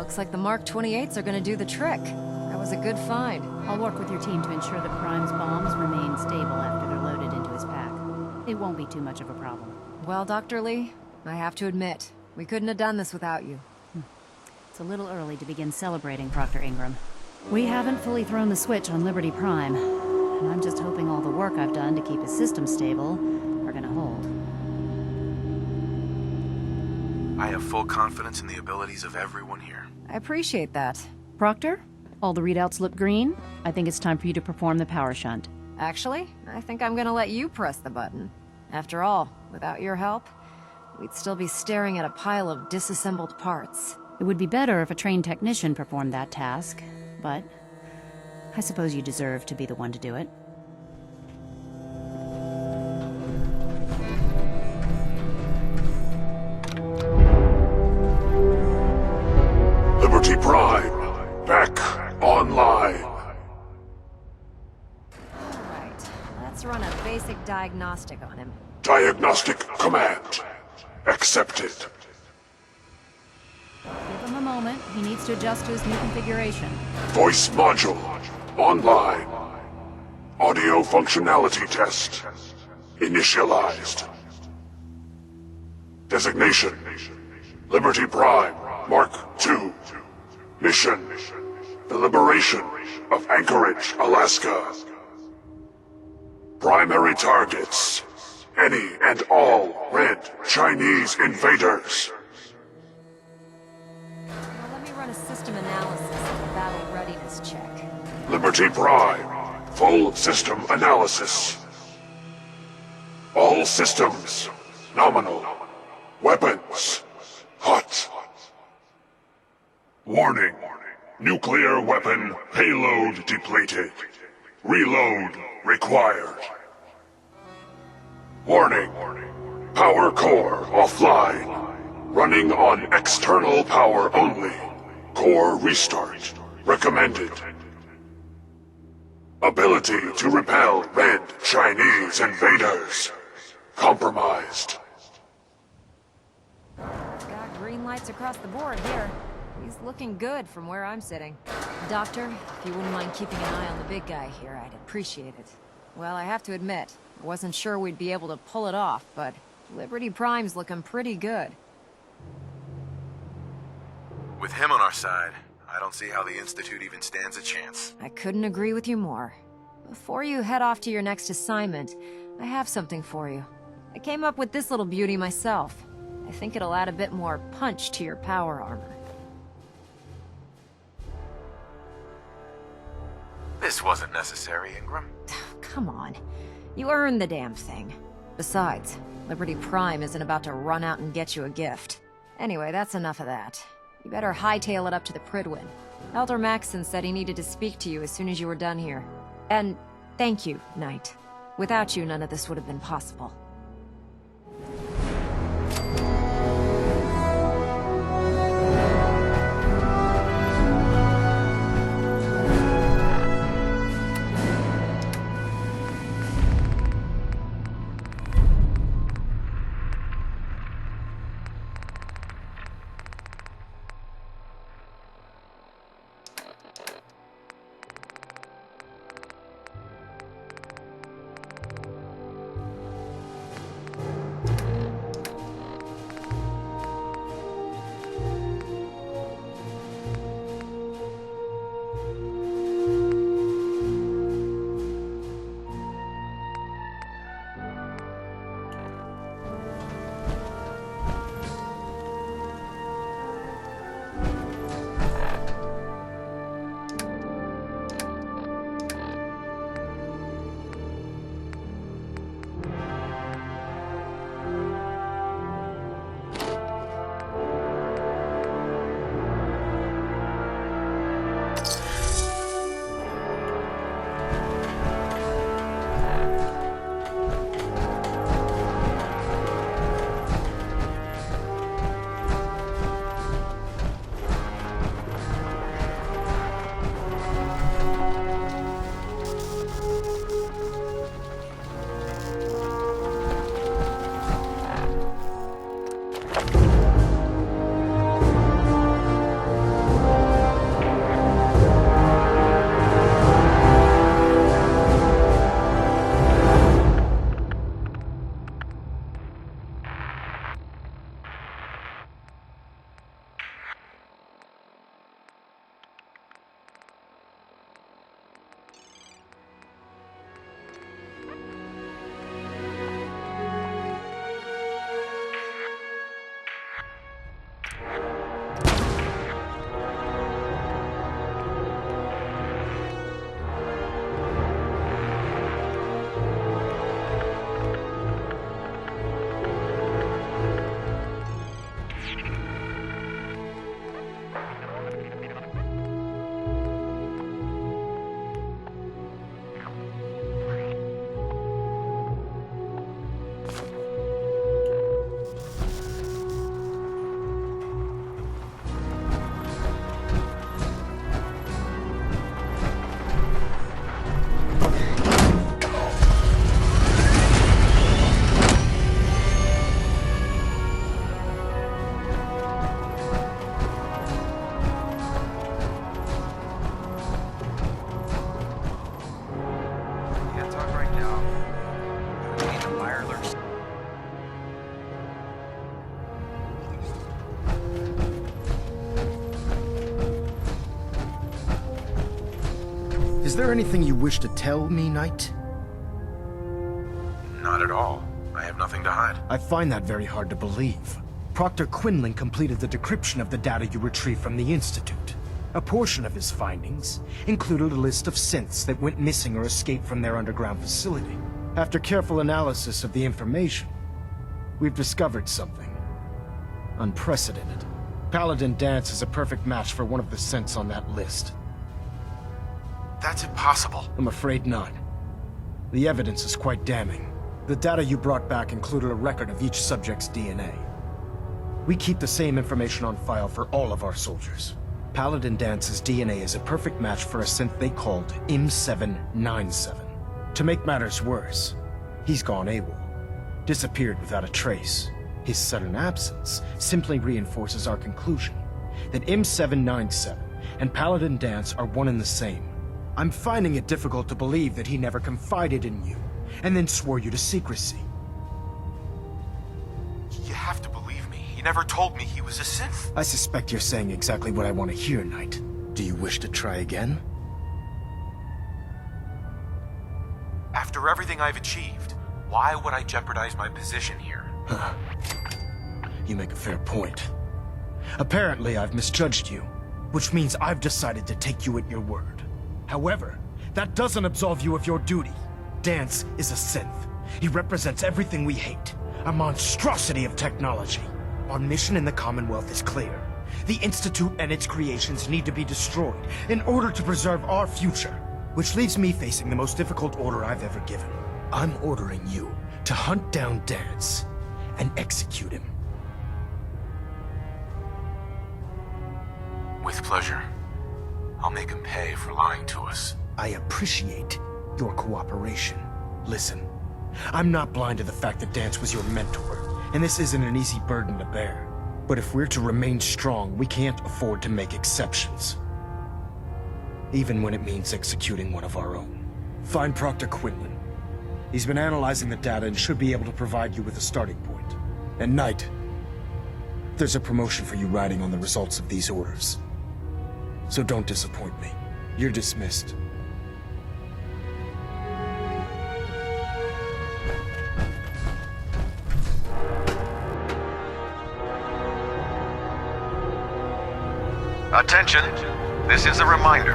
Looks like the Mark 28s are gonna do the trick. That was a good find. I'll work with your team to ensure that Prime's bombs remain stable after they're loaded into his pack. It won't be too much of a problem. Well, Dr. Lee, I have to admit, we couldn't have done this without you. It's a little early to begin celebrating, Proctor Ingram. We haven't fully thrown the switch on Liberty Prime, and I'm just hoping all the work I've done to keep his system stable are gonna hold. I have full confidence in the abilities of everyone here. I appreciate that. Proctor, all the readouts look green. I think it's time for you to perform the power shunt. Actually, I think I'm gonna let you press the button. After all, without your help, we'd still be staring at a pile of disassembled parts. It would be better if a trained technician performed that task, but I suppose you deserve to be the one to do it. Liberty Prime, back online. Alright, let's run a basic diagnostic on him. Diagnostic command accepted. Give him a moment. He needs to adjust to his new configuration. Voice module online. Audio functionality test initialized. Designation: Liberty Prime Mark II. Mission: the liberation of Anchorage, Alaska. Primary targets: any and all red Chinese invaders. Now let me run a system analysis and a battle readiness check. Liberty Prime, full system analysis. All systems nominal. Weapons hot. Warning: nuclear weapon payload depleted. Reload required. Warning: power core offline. Running on external power only. Core restart recommended. Ability to repel red Chinese invaders compromised. Got green lights across the board here. He's looking good from where I'm sitting. Doctor, if you wouldn't mind keeping an eye on the big guy here, I'd appreciate it. Well, I have to admit, I wasn't sure we'd be able to pull it off, but Liberty Prime's looking pretty good. With him on our side, I don't see how the Institute even stands a chance. I couldn't agree with you more. Before you head off to your next assignment, I have something for you. I came up with this little beauty myself. I think it'll add a bit more punch to your power armor. This wasn't necessary, Ingram. Come on. You earned the damn thing. Besides, Liberty Prime isn't about to run out and get you a gift. Anyway, that's enough of that. You better hightail it up to the Prydwen. Elder Maxson said he needed to speak to you as soon as you were done here. And thank you, Knight. Without you, none of this would have been possible. Is there anything you wish to tell me, Knight? Not at all. I have nothing to hide. I find that very hard to believe. Proctor Quinlan completed the decryption of the data you retrieved from the Institute. A portion of his findings included a list of synths that went missing or escaped from their underground facility. After careful analysis of the information, we've discovered something unprecedented. Paladin Danse is a perfect match for one of the synths on that list. That's impossible. I'm afraid not. The evidence is quite damning. The data you brought back included a record of each subject's DNA. We keep the same information on file for all of our soldiers. Paladin Dance's DNA is a perfect match for a synth they called M797. To make matters worse, he's gone AWOL, disappeared without a trace. His sudden absence simply reinforces our conclusion that M797 and Paladin Danse are one and the same. I'm finding it difficult to believe that he never confided in you, and then swore you to secrecy. You have to believe me. He never told me he was a synth. I suspect you're saying exactly what I want to hear, Knight. Do you wish to try again? After everything I've achieved, why would I jeopardize my position here? You make a fair point. Apparently, I've misjudged you, which means I've decided to take you at your word. However, that doesn't absolve you of your duty. Danse is a synth. He represents everything we hate, a monstrosity of technology. Our mission in the Commonwealth is clear. The Institute and its creations need to be destroyed in order to preserve our future, which leaves me facing the most difficult order I've ever given. I'm ordering you to hunt down Danse and execute him. With pleasure. I'll make him pay for lying to us. I appreciate your cooperation. Listen, I'm not blind to the fact that Danse was your mentor, and this isn't an easy burden to bear. But if we're to remain strong, we can't afford to make exceptions. Even when it means executing one of our own. Find Proctor Quinlan. He's been analyzing the data and should be able to provide you with a starting point. And Knight, there's a promotion for you riding on the results of these orders. So don't disappoint me. You're dismissed. Attention! This is a reminder.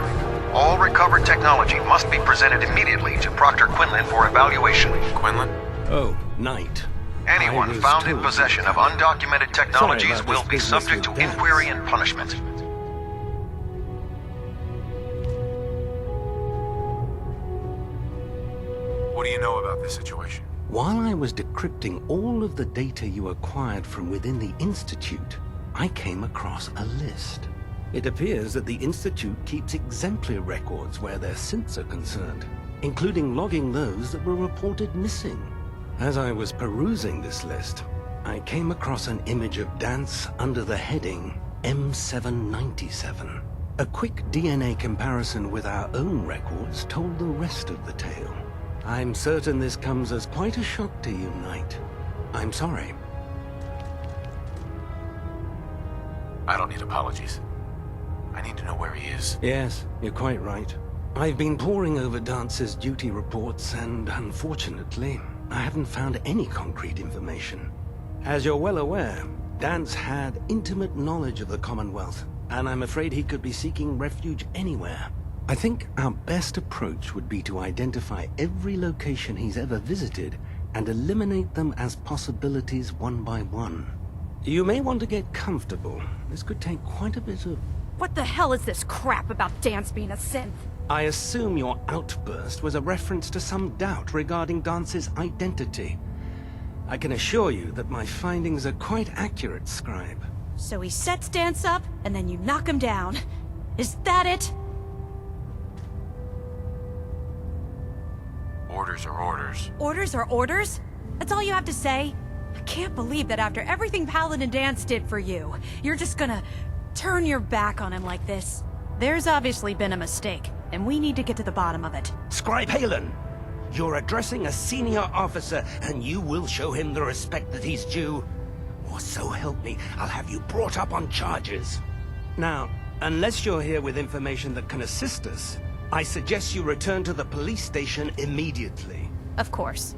All recovered technology must be presented immediately to Proctor Quinlan for evaluation. Quinlan? Oh, Knight. Anyone found in possession of undocumented technologies will be business subject to with Danse. inquiry and punishment. What do you know about this situation? While I was decrypting all of the data you acquired from within the Institute, I came across a list. It appears that the Institute keeps exemplary records where their synths are concerned, including logging those that were reported missing. As I was perusing this list, I came across an image of Danse under the heading M797. A quick DNA comparison with our own records told the rest of the tale. I'm certain this comes as quite a shock to you, Knight. I'm sorry. I don't need apologies. I need to know where he is. Yes, you're quite right. I've been poring over Dance's duty reports, and unfortunately, I haven't found any concrete information. As you're well aware, Danse had intimate knowledge of the Commonwealth, and I'm afraid he could be seeking refuge anywhere. I think our best approach would be to identify every location he's ever visited and eliminate them as possibilities one by one. You may want to get comfortable. This could take quite a bit of... What the hell is this crap about Danse being a synth? I assume your outburst was a reference to some doubt regarding Dance's identity. I can assure you that my findings are quite accurate, Scribe. So he sets Danse up, and then you knock him down. Is that it? Orders are orders. Orders are orders? That's all you have to say? I can't believe that after everything Paladin Danse did for you, you're just gonna turn your back on him like this. There's obviously been a mistake, and we need to get to the bottom of it. Scribe Halen, you're addressing a senior officer, and you will show him the respect that he's due. Or so help me, I'll have you brought up on charges. Now, unless you're here with information that can assist us, I suggest you return to the police station immediately. Of course.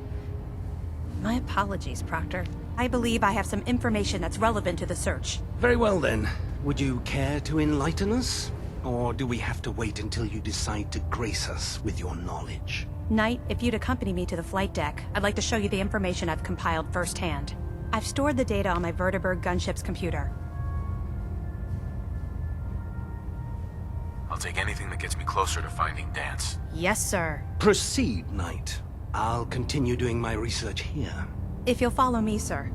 My apologies, Proctor. I believe I have some information that's relevant to the search. Very well then. Would you care to enlighten us? Or do we have to wait until you decide to grace us with your knowledge? Knight, if you'd accompany me to the flight deck, I'd like to show you the information I've compiled firsthand. I've stored the data on my Vertibird gunship's computer. I'll take anything that gets me closer to finding Dance. Yes, sir. Proceed, Knight. I'll continue doing my research here. If you'll follow me, sir.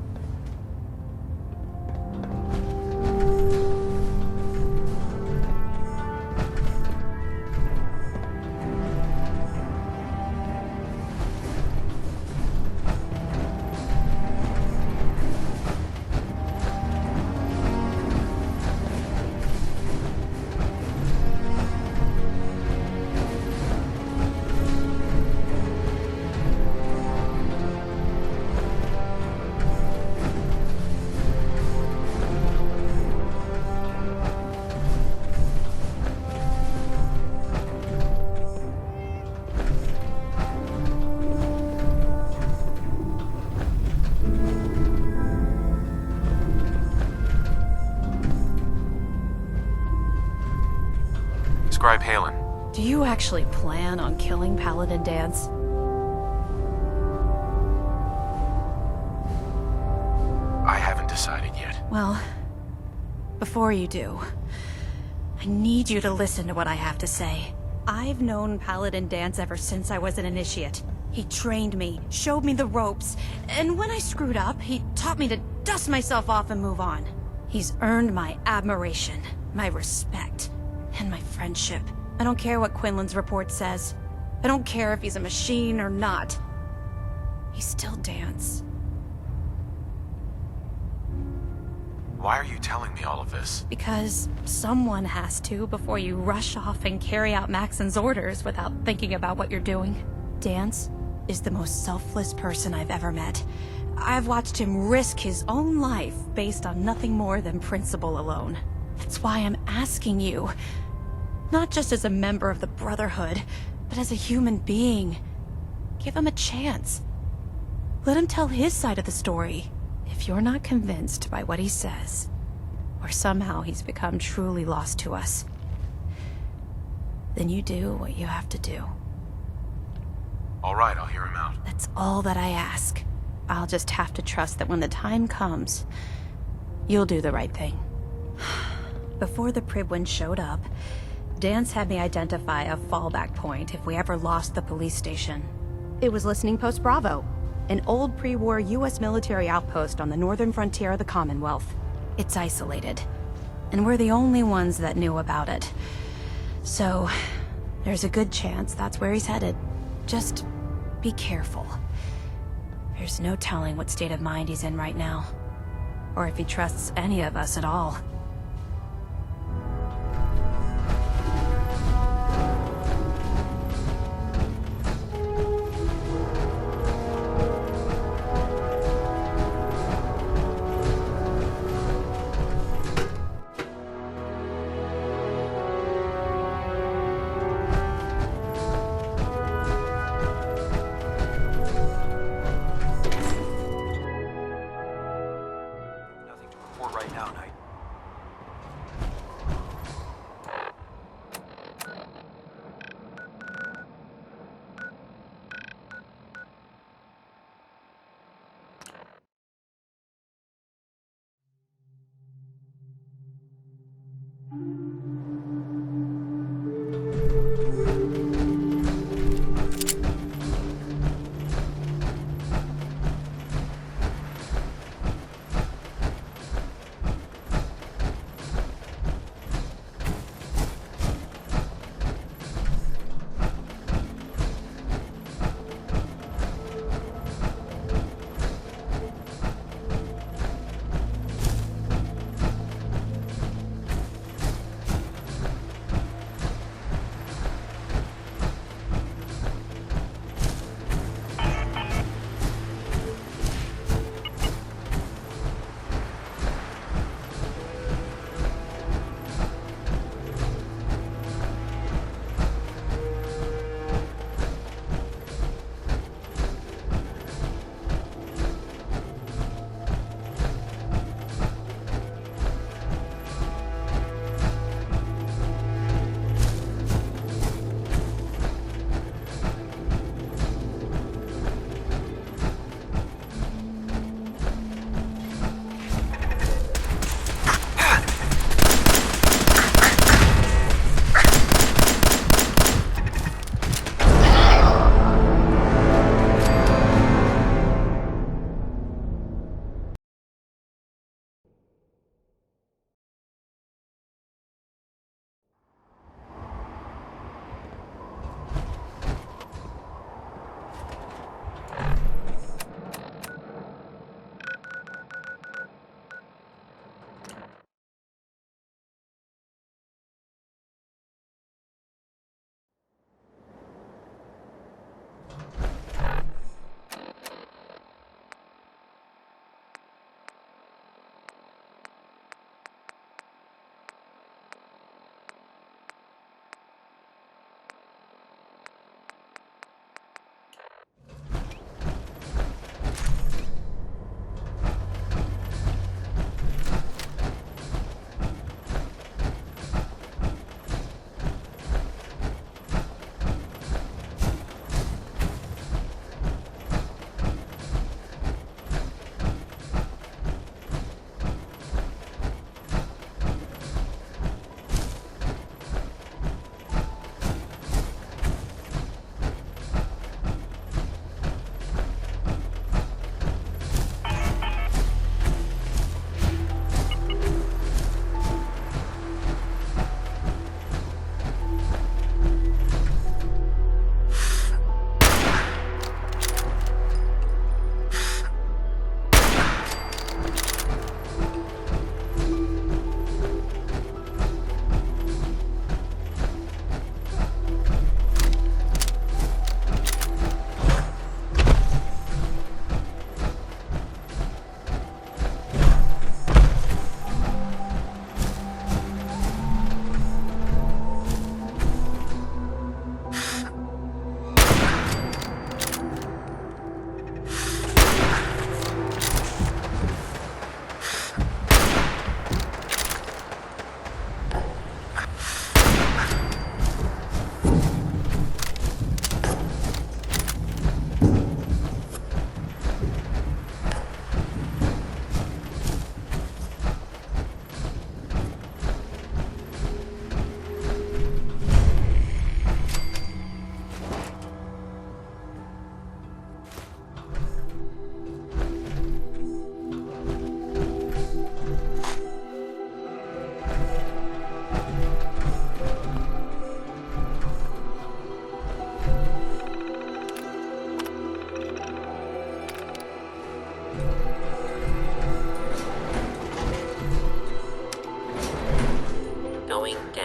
Scribe Halen. Do you actually plan on killing Paladin Dance? I haven't decided yet. Well, before you do, I need you to listen to what I have to say. I've known Paladin Dance ever since I was an initiate. He trained me, showed me the ropes, and when I screwed up, he taught me to dust myself off and move on. He's earned my admiration, my respect, and my friendship. I don't care what Quinlan's report says. I don't care if he's a machine or not. He's still Dance. Why are you telling me all of this? Because someone has to before you rush off and carry out Maxon's orders without thinking about what you're doing. Dance is the most selfless person I've ever met. I've watched him risk his own life based on nothing more than principle alone. That's why I'm asking you, not just as a member of the Brotherhood, but as a human being. Give him a chance. Let him tell his side of the story. If you're not convinced by what he says, or somehow he's become truly lost to us, then you do what you have to do. All right, I'll hear him out. That's all that I ask. I'll just have to trust that when the time comes, you'll do the right thing. Before the Prydwen showed up, Dance had me identify a fallback point if we ever lost the police station. It was Listening Post Bravo, an old pre-war US military outpost on the northern frontier of the Commonwealth. It's isolated, and we're the only ones that knew about it. So, there's a good chance that's where he's headed. Just be careful. There's no telling what state of mind he's in right now, or if he trusts any of us at all. Nothing to report right now, Knight.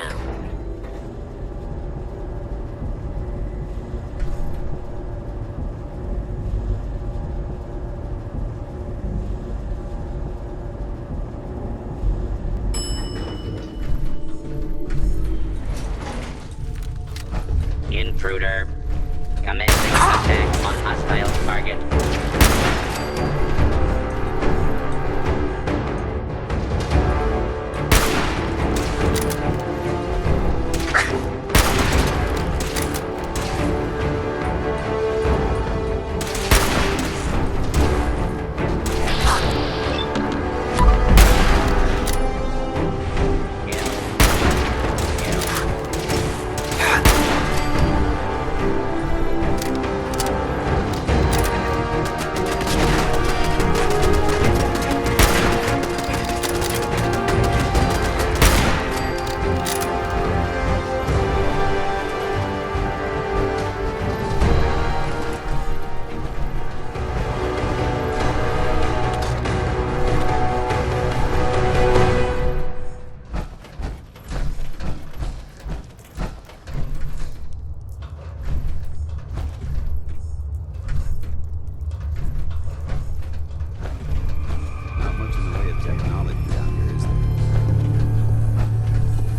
found. Intruder. Commencing attack on hostile target.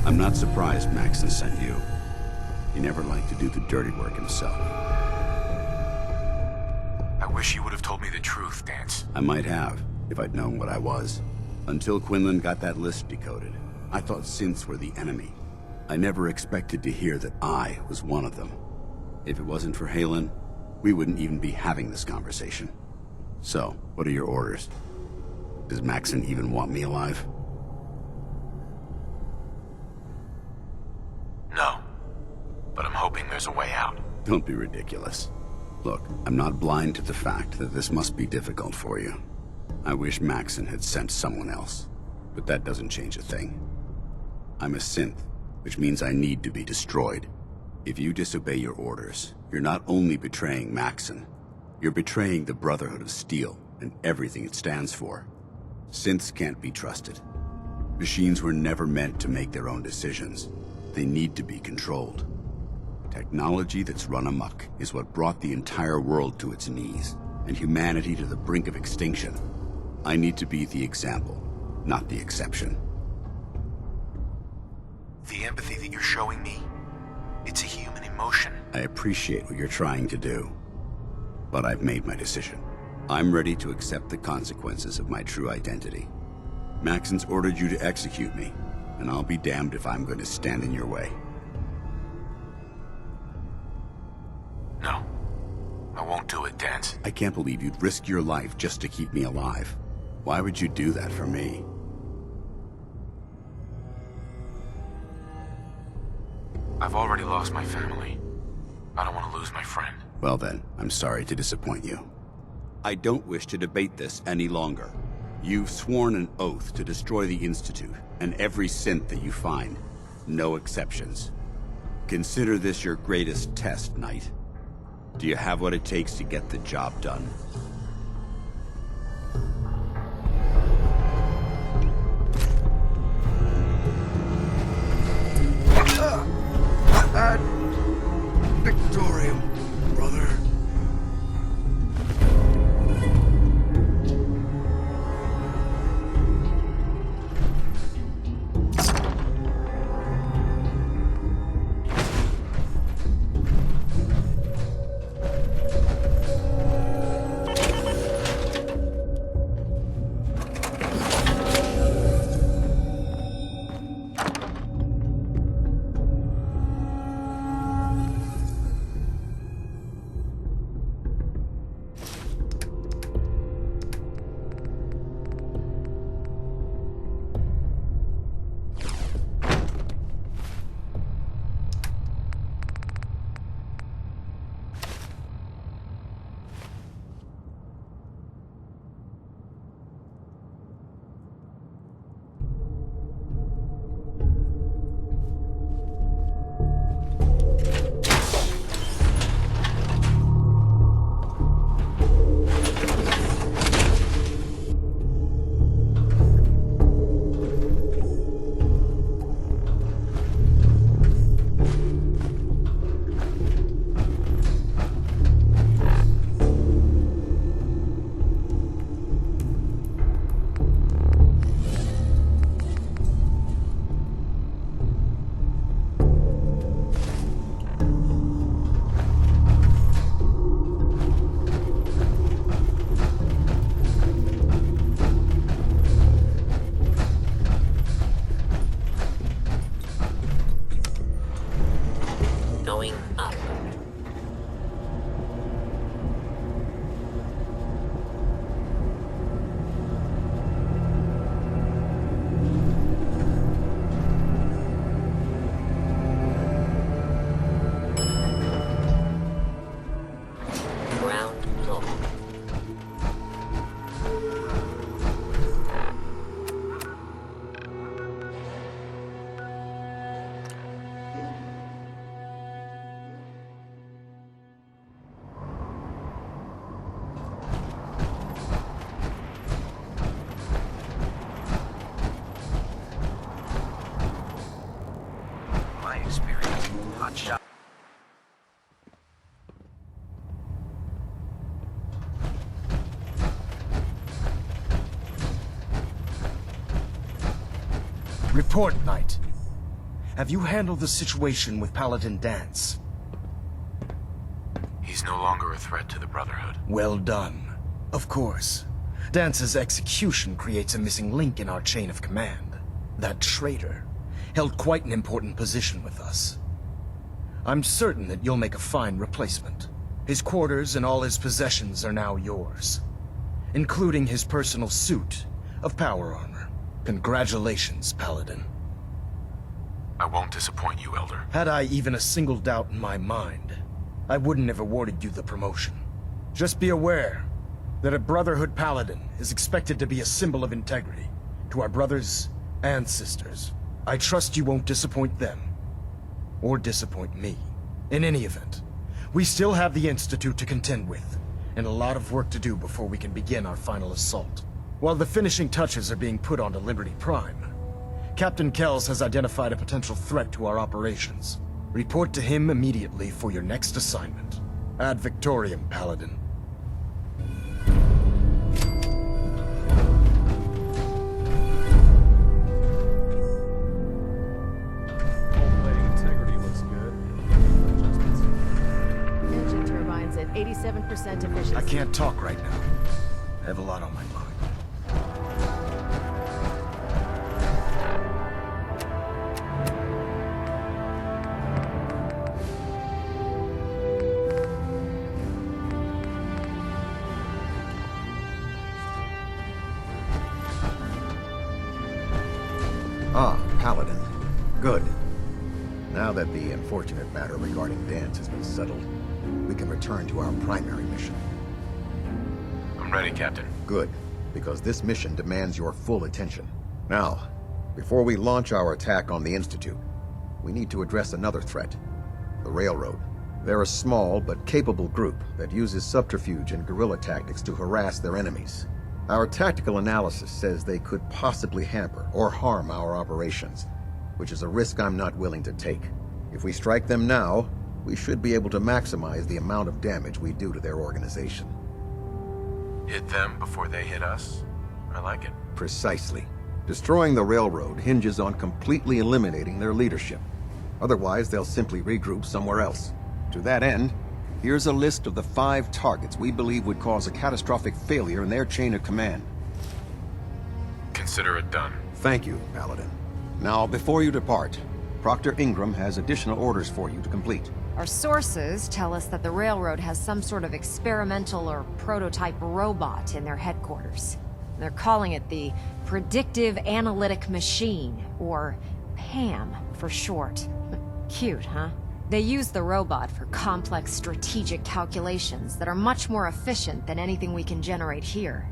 I'm not surprised Maxon sent you. He never liked to do the dirty work himself. I wish you would have told me the truth, Danse. I might have, if I'd known what I was. Until Quinlan got that list decoded, I thought synths were the enemy. I never expected to hear that I was one of them. If it wasn't for Haylen, we wouldn't even be having this conversation. So, what are your orders? Does Maxon even want me alive? No. But I'm hoping there's a way out. Don't be ridiculous. Look, I'm not blind to the fact that this must be difficult for you. I wish Maxon had sent someone else, but that doesn't change a thing. I'm a synth, which means I need to be destroyed. If you disobey your orders, you're not only betraying Maxon, you're betraying the Brotherhood of Steel and everything it stands for. Synths can't be trusted. Machines were never meant to make their own decisions. They need to be controlled. Technology that's run amok is what brought the entire world to its knees, and humanity to the brink of extinction. I need to be the example, not the exception. The empathy that you're showing me, it's a human emotion. I appreciate what you're trying to do, but I've made my decision. I'm ready to accept the consequences of my true identity. Maxon's ordered you to execute me, and I'll be damned if I'm going to stand in your way. No. I won't do it, Danse. I can't believe you'd risk your life just to keep me alive. Why would you do that for me? I've already lost my family. I don't want to lose my friend. Well then, I'm sorry to disappoint you. I don't wish to debate this any longer. You've sworn an oath to destroy the Institute, and every synth that you find. No exceptions. Consider this your greatest test, Knight. Do you have what it takes to get the job done? Ad Victorium, brother. going up. Ground low. My experience, hot shot. Report, Knight. Have you handled the situation with Paladin Danse? He's no longer a threat to the Brotherhood. Well done. Of course. Dance's execution creates a missing link in our chain of command. That traitor held quite an important position with us. I'm certain that you'll make a fine replacement. His quarters and all his possessions are now yours, including his personal suit of power armor. Congratulations, Paladin. I won't disappoint you, Elder. Had I even a single doubt in my mind, I wouldn't have awarded you the promotion. Just be aware that a Brotherhood Paladin is expected to be a symbol of integrity to our brothers and sisters. I trust you won't disappoint them, or disappoint me. In any event, we still have the Institute to contend with, and a lot of work to do before we can begin our final assault. While the finishing touches are being put onto Liberty Prime, Captain Kells has identified a potential threat to our operations. Report to him immediately for your next assignment. Ad Victoriam, Paladin. Integrity looks good. Engine turbines at 87% efficiency. I can't talk right now. I have a lot on my mind. Ah, Paladin. Good. Now that the unfortunate matter regarding Danse has been settled, we can return to our primary mission. I'm ready, Captain. Good, because this mission demands your full attention. Now, before we launch our attack on the Institute, we need to address another threat. The Railroad. They're a small but capable group that uses subterfuge and guerrilla tactics to harass their enemies. Our tactical analysis says they could possibly hamper or harm our operations, which is a risk I'm not willing to take. If we strike them now, we should be able to maximize the amount of damage we do to their organization. Hit them before they hit us? I like it. Precisely. Destroying the Railroad hinges on completely eliminating their leadership. Otherwise, they'll simply regroup somewhere else. To that end, here's a list of the 5 targets we believe would cause a catastrophic failure in their chain of command. Consider it done. Thank you, Paladin. Now, before you depart, Proctor Ingram has additional orders for you to complete. Our sources tell us that the Railroad has some sort of experimental or prototype robot in their headquarters. They're calling it the Predictive Analytic Machine, or PAM for short. Cute, huh? They use the robot for complex strategic calculations that are much more efficient than anything we can generate here.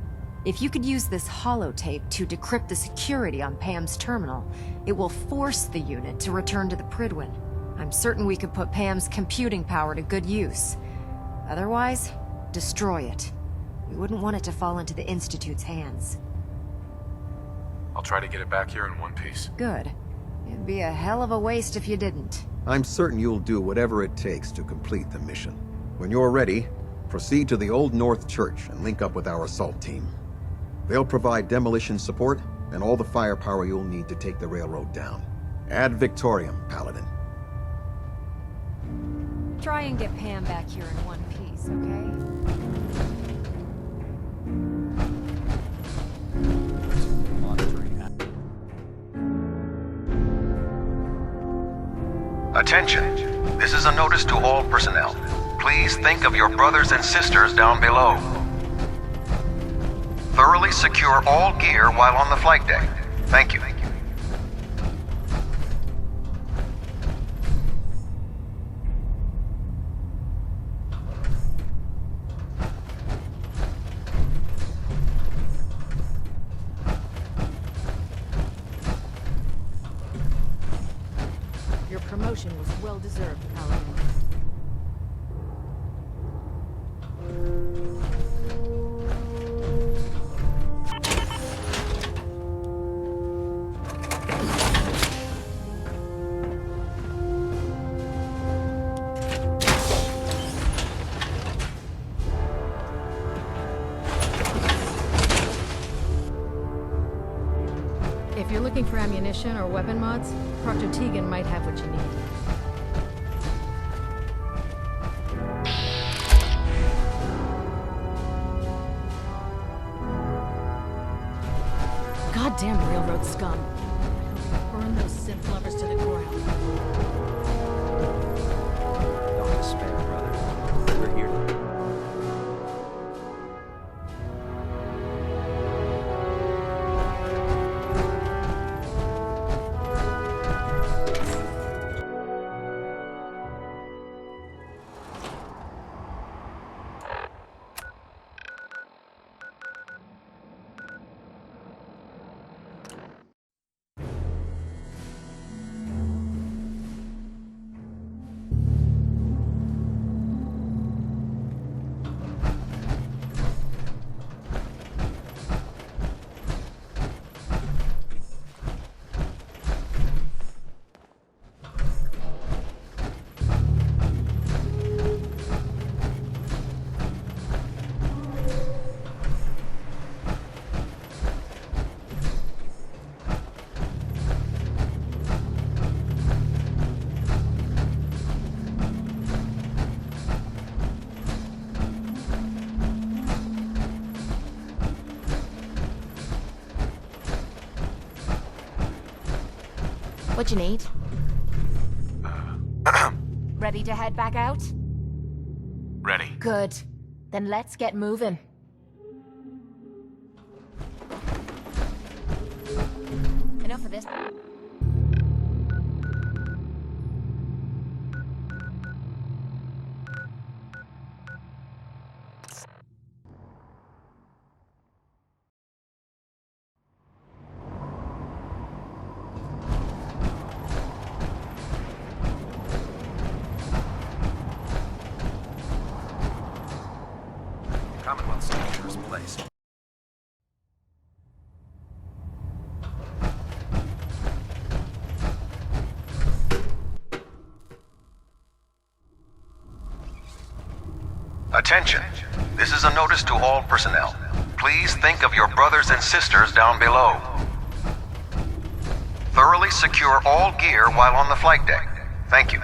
If you could use this holotape to decrypt the security on PAM's terminal, it will force the unit to return to the Prydwen. I'm certain we could put PAM's computing power to good use. Otherwise, destroy it. We wouldn't want it to fall into the Institute's hands. I'll try to get it back here in one piece. Good. It'd be a hell of a waste if you didn't. I'm certain you'll do whatever it takes to complete the mission. When you're ready, proceed to the Old North Church and link up with our assault team. They'll provide demolition support and all the firepower you'll need to take the railroad down. Ad Victoriam, Paladin. Try and get Pam back here in one piece, okay? Attention! This is a notice to all personnel. Please think of your brothers and sisters down below. Thoroughly secure all gear while on the flight deck. Thank you. Your promotion was well-deserved, Paladin. If you're looking for ammunition or weapon mods, Proctor Tegan might have what you need. Goddamn railroad scum. Burn those synth lovers to the ground. Don't despair, brother. We're here. What you need? Ready to head back out? Ready. Good. Then let's get moving. Enough of this. Commonwealth Soldier's place. Attention. This is a notice to all personnel. Please think of your brothers and sisters down below. Thoroughly secure all gear while on the flight deck. Thank you.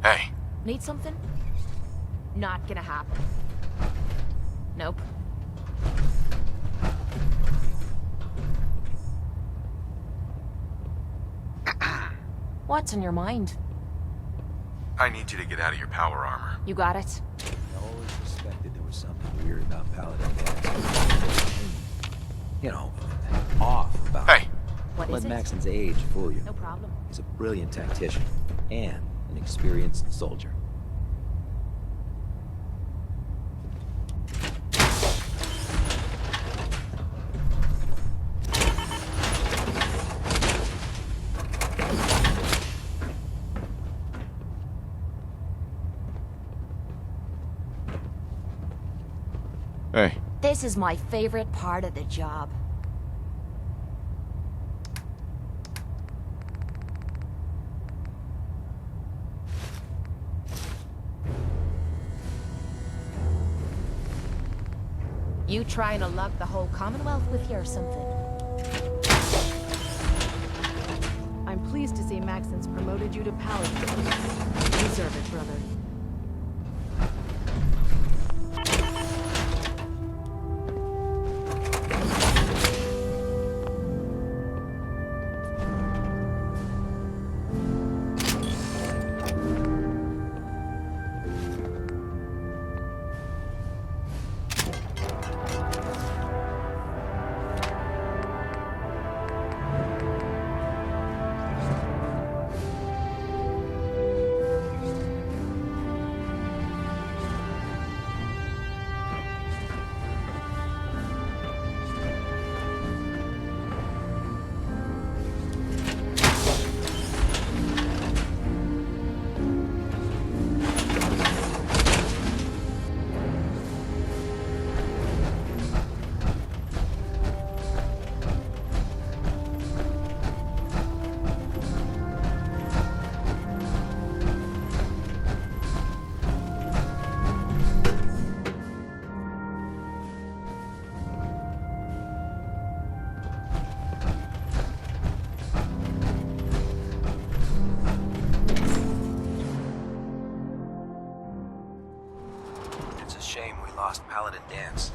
Hey. Need something? Not gonna happen. Nope. What's on your mind? I need you to get out of your power armor. You got it? I always suspected there was something weird about Paladin Danse. You know, off about Hey! What Let is it? Maxon's age fool you. No problem. He's a brilliant tactician and an experienced soldier. Hey. This is my favorite part of the job. You trying to lug the whole Commonwealth with you or something? I'm pleased to see Maxon's promoted you to Paladin. You deserve it, brother. shame we lost Paladin Danse.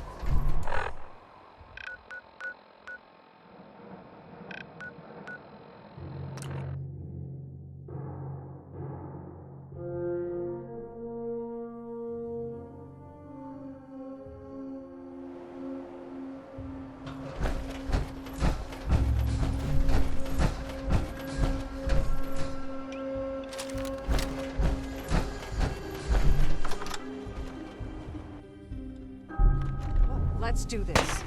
Let's do this.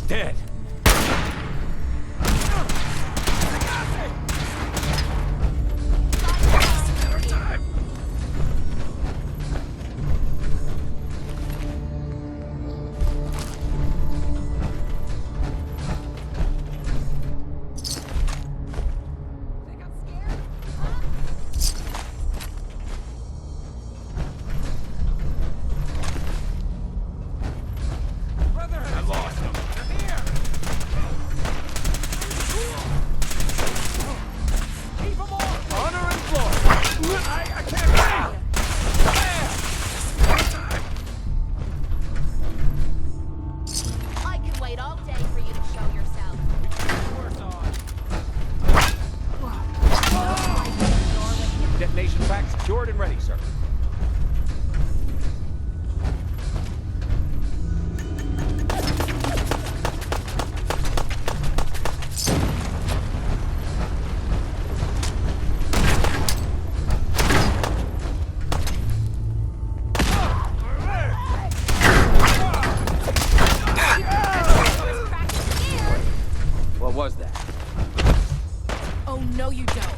Dead. Detonation pack secured and ready, sir. What was that? Oh, no you don't.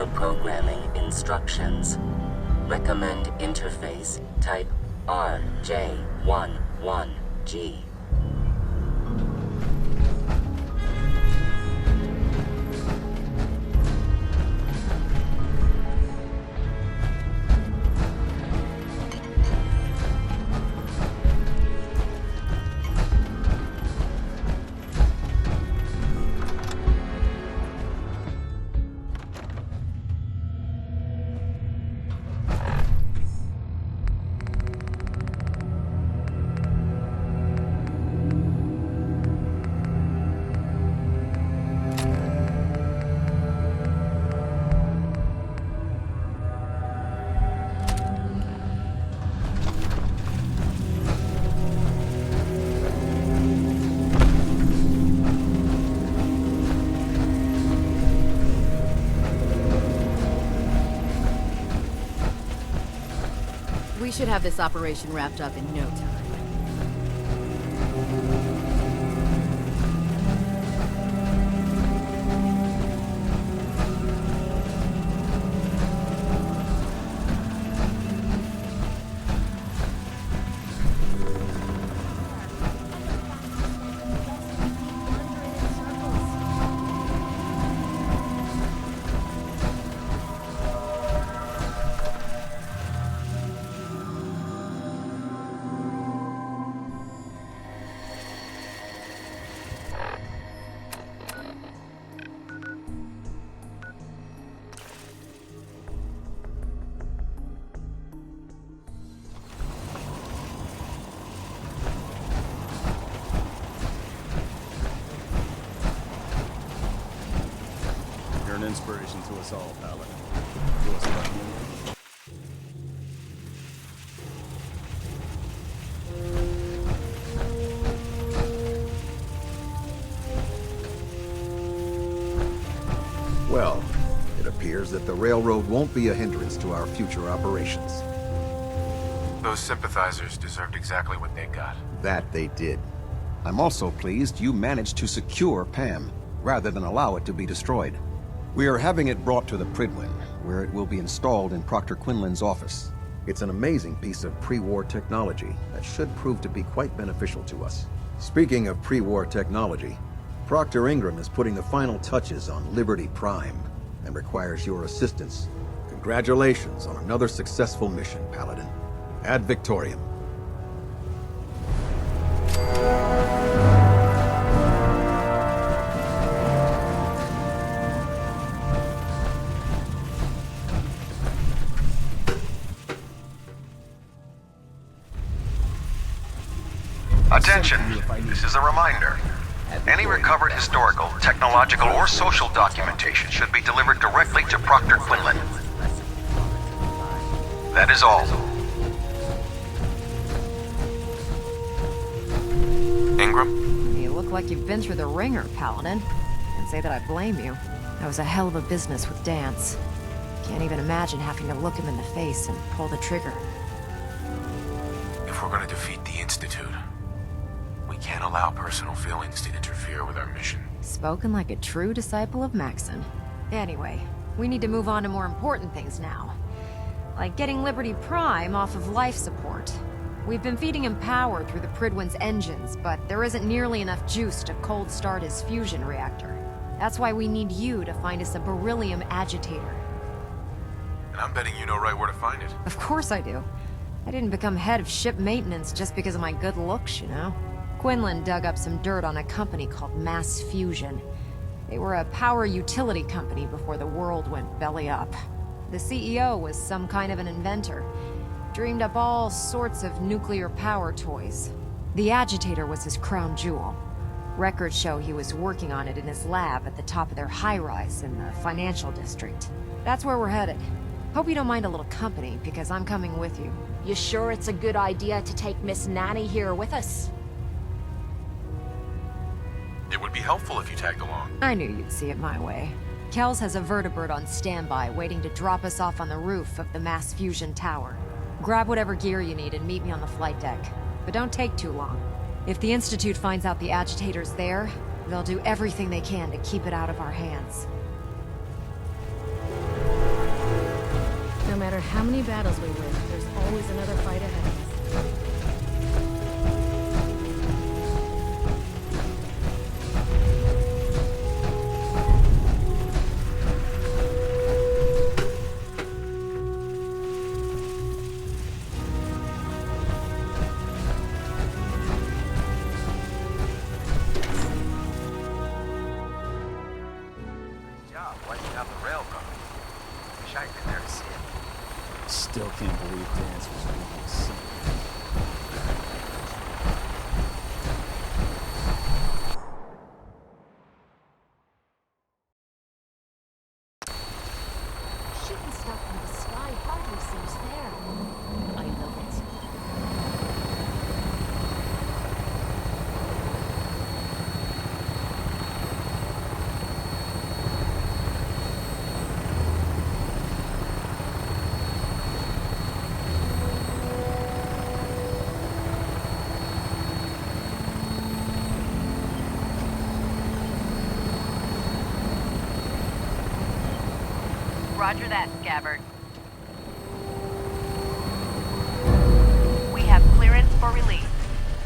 for programming instructions. Recommend interface type RJ11G. We should have this operation wrapped up in no time. You're an inspiration to us all, Paladin. You want somebody new? Well, it appears that the railroad won't be a hindrance to our future operations. Those sympathizers deserved exactly what they got. That they did. I'm also pleased you managed to secure Pam, rather than allow it to be destroyed. We are having it brought to the Pridwin, where it will be installed in Proctor Quinlan's office. It's an amazing piece of pre-war technology that should prove to be quite beneficial to us. Speaking of pre-war technology, Proctor Ingram is putting the final touches on Liberty Prime and requires your assistance. Congratulations on another successful mission, Paladin. Ad Victoriam. Attention, this is a reminder. Any recovered historical, technological, or social documentation should be delivered directly to Proctor Quinlan. That is all. Ingram? You look like you've been through the ringer, Paladin. Can't say that I blame you. That was a hell of a business with Dance. Can't even imagine having to look him in the face and pull the trigger. If we're gonna defeat the Institute, we can't allow personal feelings to interfere with our mission. Spoken like a true disciple of Maxon. Anyway, we need to move on to more important things now. Like getting Liberty Prime off of life support. We've been feeding him power through the Pridwin's engines, but there isn't nearly enough juice to cold start his fusion reactor. That's why we need you to find us a beryllium agitator. And I'm betting you know right where to find it. Of course I do. I didn't become head of ship maintenance just because of my good looks, you know? Quinlan dug up some dirt on a company called Mass Fusion. They were a power utility company before the world went belly up. The CEO was some kind of an inventor. Dreamed up all sorts of nuclear power toys. The agitator was his crown jewel. Records show he was working on it in his lab at the top of their high-rise in the financial district. That's where we're headed. Hope you don't mind a little company, because I'm coming with you. You sure it's a good idea to take Miss Nanny here with us? It would be helpful if you tagged along. I knew you'd see it my way. Kells has a vertibird on standby, waiting to drop us off on the roof of the Mass Fusion Tower. Grab whatever gear you need and meet me on the flight deck. But don't take too long. If the Institute finds out the agitator's there, they'll do everything they can to keep it out of our hands. matter how many battles we win, there's always another fight ahead of us. Job wiping out the railroad. Wish I'd been there to see it. Still can't believe Dance was really sick. Shooting stuff from the sky hardly seems fair. I love it. Roger that, Scabbard. We have clearance for release.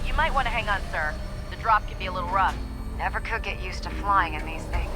You might want to hang on, sir. The drop can be a little rough. Never could get used to flying in these things.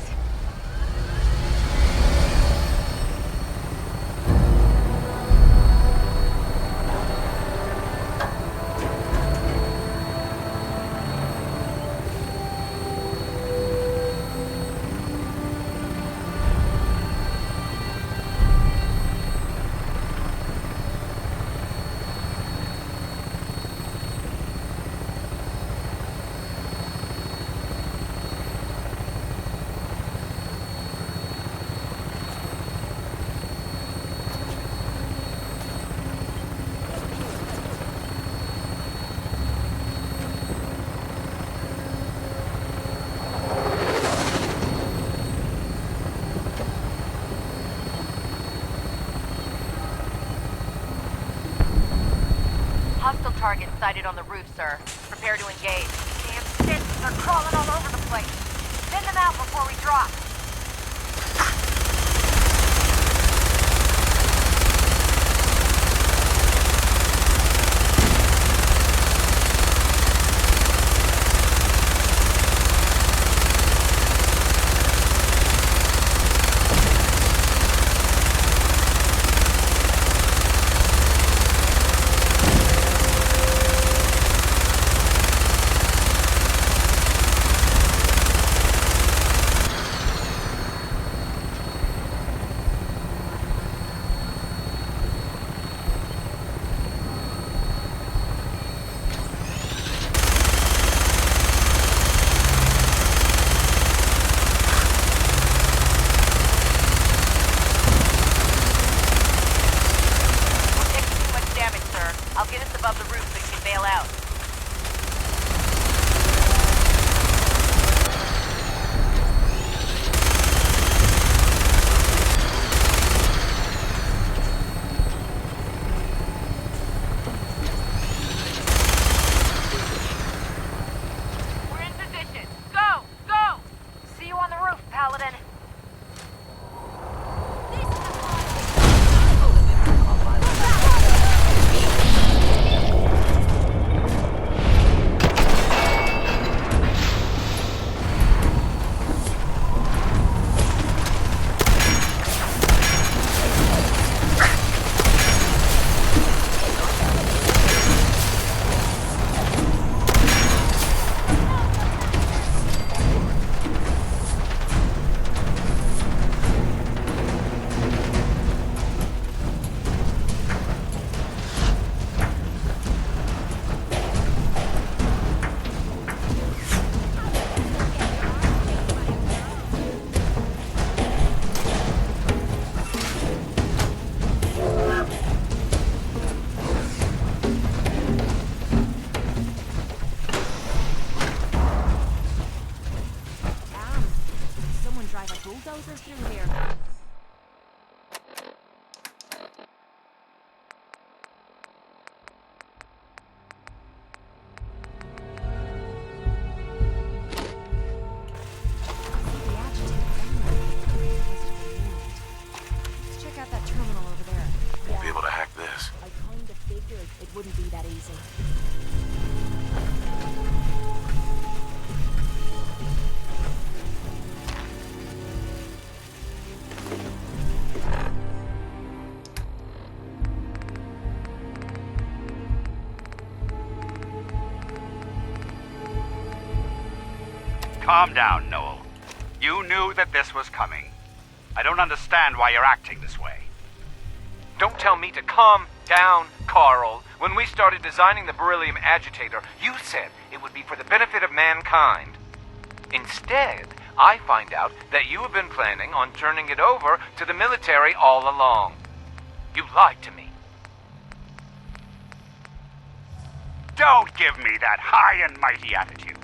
Hostile target sighted on the roof, sir. Prepare to engage. Damn stinks are crawling all over the place. Send them out before we drop. I'll get us above the roof so you can bail out. We're in position. Go! Go! See you on the roof, Paladin. that easy. Calm down, Noel. You knew that this was coming. I don't understand why you're acting this way. Don't tell me to calm down, Carl. When we started designing the beryllium agitator, you said it would be for the benefit of mankind. Instead, I find out that you have been planning on turning it over to the military all along. You lied to me. Don't give me that high and mighty attitude.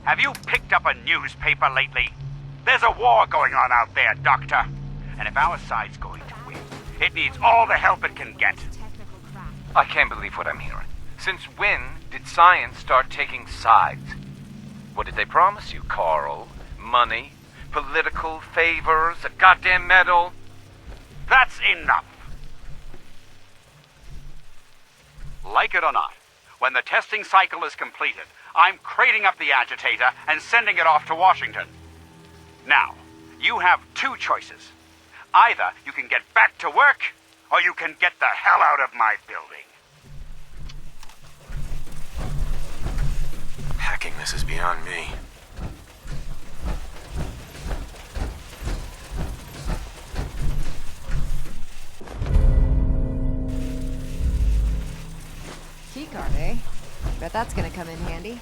Have you picked up a newspaper lately? There's a war going on out there, Doctor. And if our side's going to win, it needs all the help it can get. I can't believe what I'm hearing. Since when did science start taking sides? What did they promise you, Carl? Money? Political favors? A goddamn medal? That's enough. Like it or not, when the testing cycle is completed, I'm crating up the agitator and sending it off to Washington. Now, you have two choices. Either you can get back to work, or you can get the hell out of my building. Hacking this is beyond me. Keycard, eh? Bet that's gonna come in handy.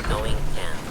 Going down.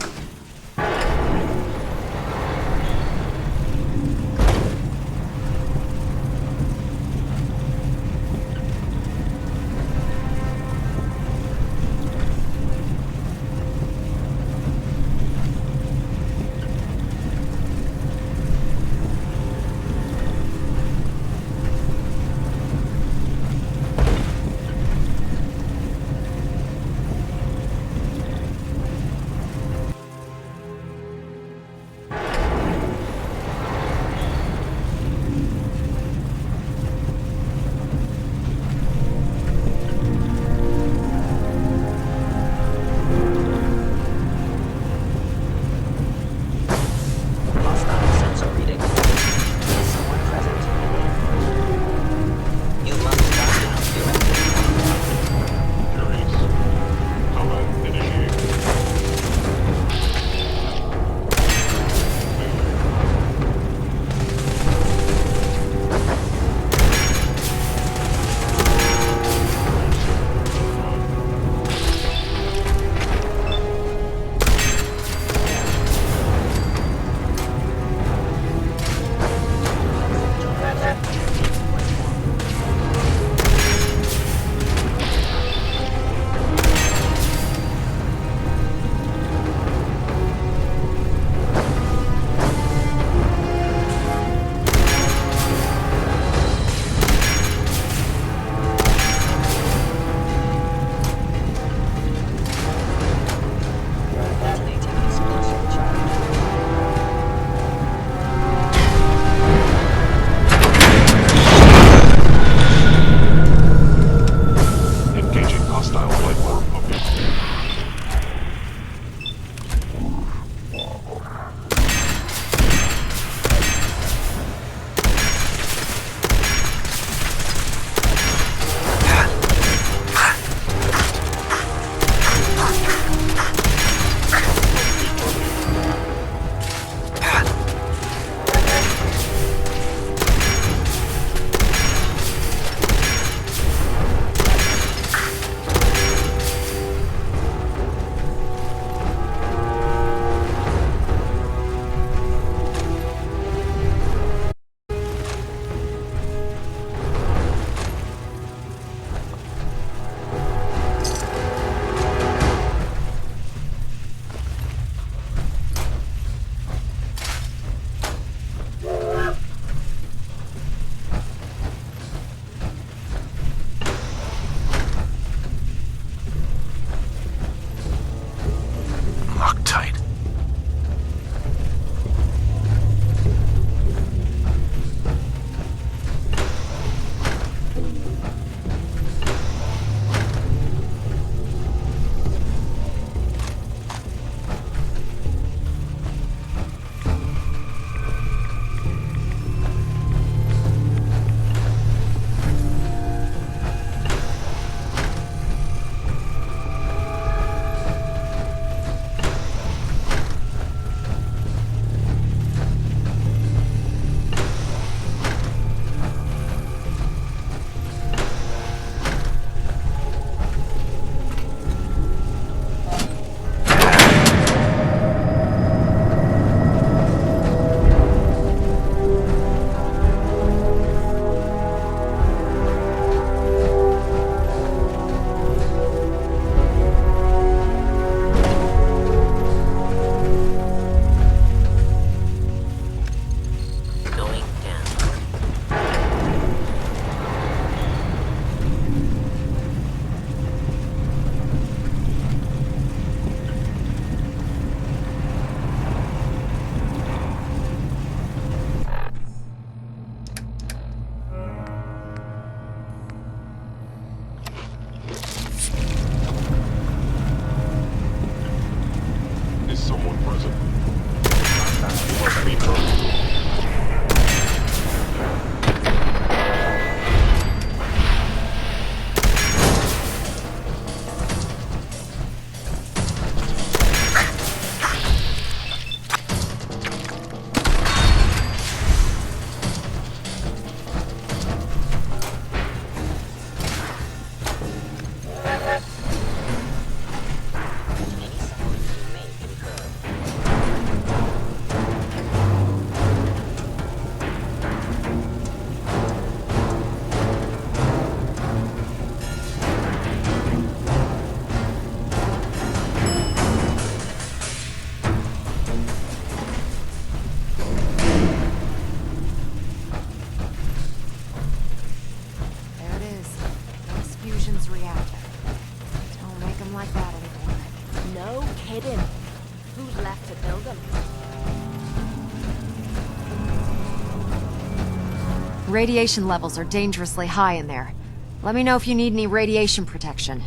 Radiation levels are dangerously high in there. Let me know if you need any radiation protection.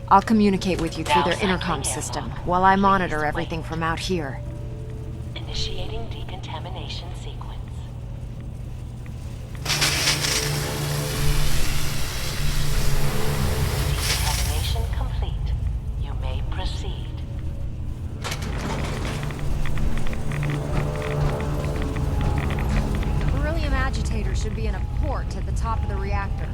I'll communicate with you through their intercom system while I monitor everything from out here. Initiating decontamination sequence. Decontamination complete. You may proceed. Beryllium agitator should be in a port at the top of the reactor.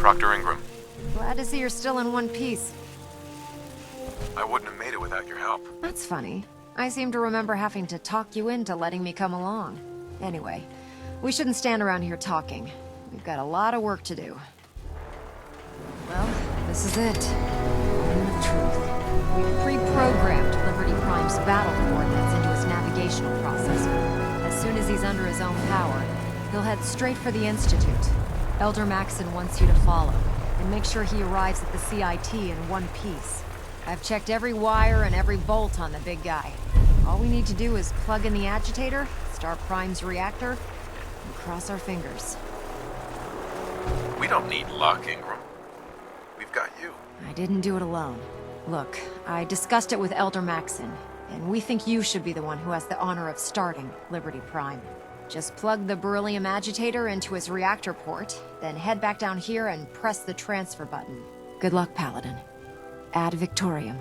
Proctor Ingram. Glad to see you're still in one piece. I wouldn't have made it without your help. That's funny. I seem to remember having to talk you into letting me come along. Anyway, we shouldn't stand around here talking. We've got a lot of work to do. Well, this is it. Moment of truth. We've pre-programmed Liberty Prime's battle coordinates into his navigational processor. As soon as he's under his own power, he'll head straight for the Institute. Elder Maxon wants you to follow, and make sure he arrives at the CIT in one piece. I've checked every wire and every bolt on the big guy. All we need to do is plug in the agitator, start Prime's reactor, and cross our fingers. We don't need luck, Ingram. We've got you. I didn't do it alone. Look, I discussed it with Elder Maxon, and we think you should be the one who has the honor of starting Liberty Prime. Just plug the beryllium agitator into his reactor port, then head back down here and press the transfer button. Good luck, Paladin. Ad Victoriam.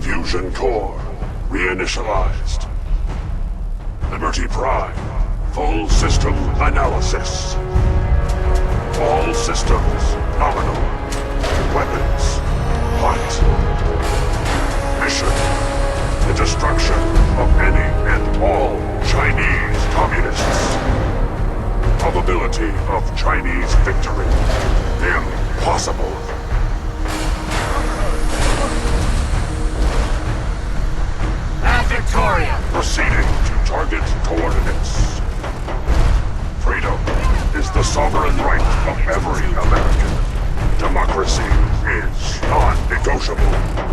Fusion core reinitialized. Liberty Prime, full system analysis. All systems nominal. Weapons hot. Mission: the destruction of any and all Chinese communists. Probability of Chinese victory: impossible. Victoria! Proceeding to target coordinates. Freedom is the sovereign right of every American. Democracy is non-negotiable.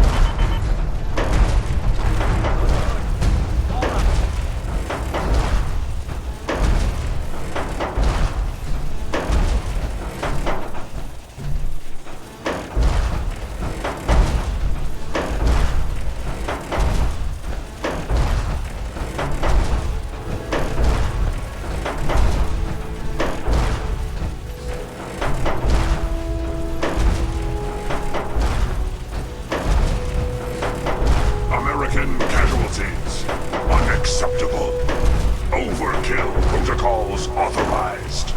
Unacceptable. Overkill protocols authorized.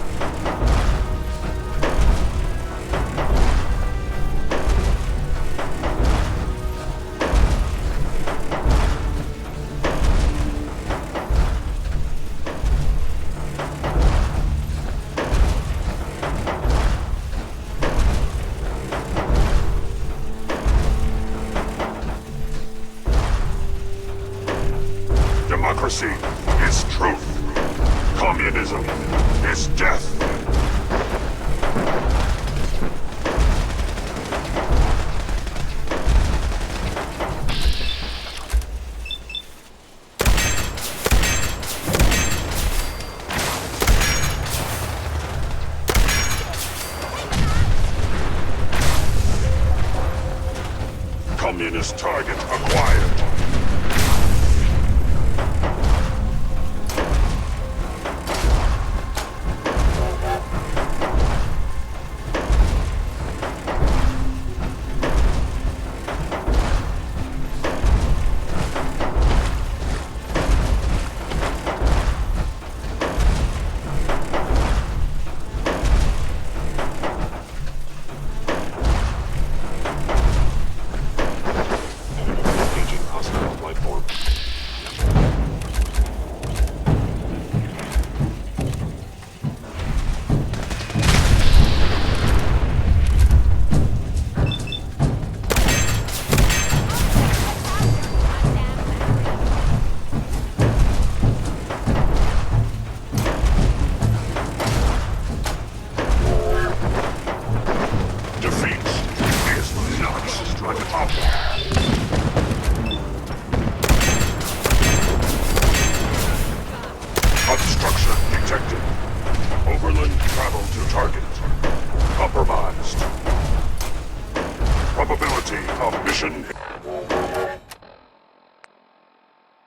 Democracy is truth. Communism is death. Communist target acquired. Probability of mission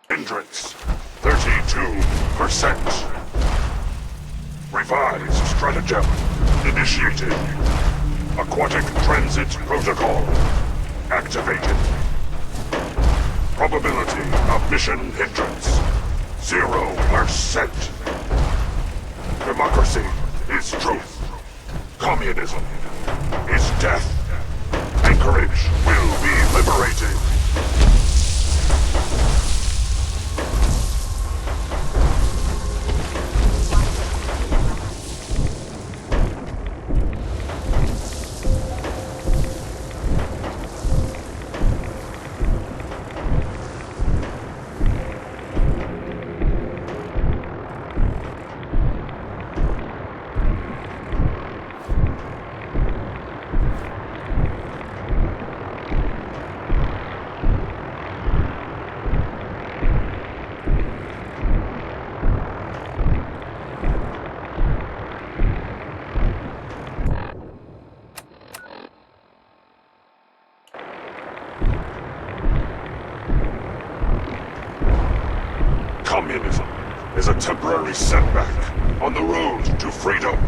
hindrance, 32%. Revised stratagem initiated. Aquatic transit protocol activated. Probability of mission hindrance, 0%. Democracy is truth. Communism is death. Anchorage will be liberated. Communism is a temporary setback on the road to freedom.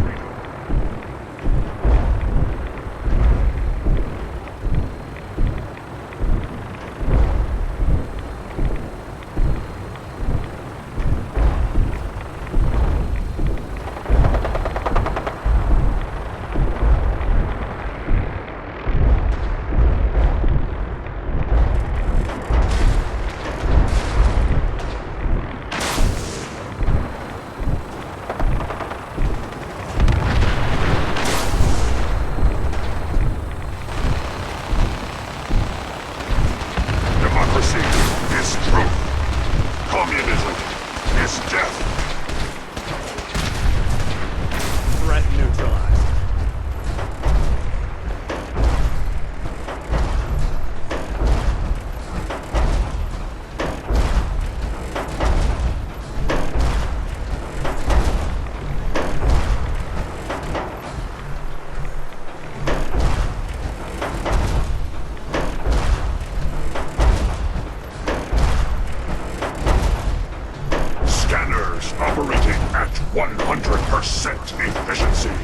Operating at 100% efficiency.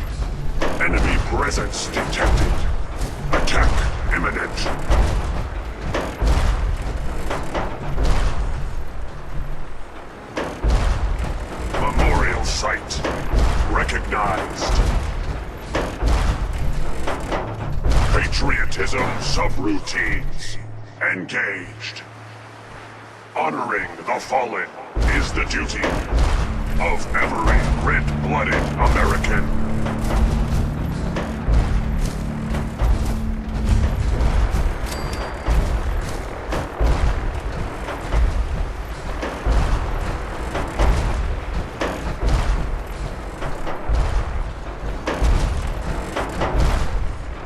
Enemy presence detected. Attack imminent. Memorial site recognized. Patriotism subroutines engaged. Honoring the fallen is the duty of every red-blooded American.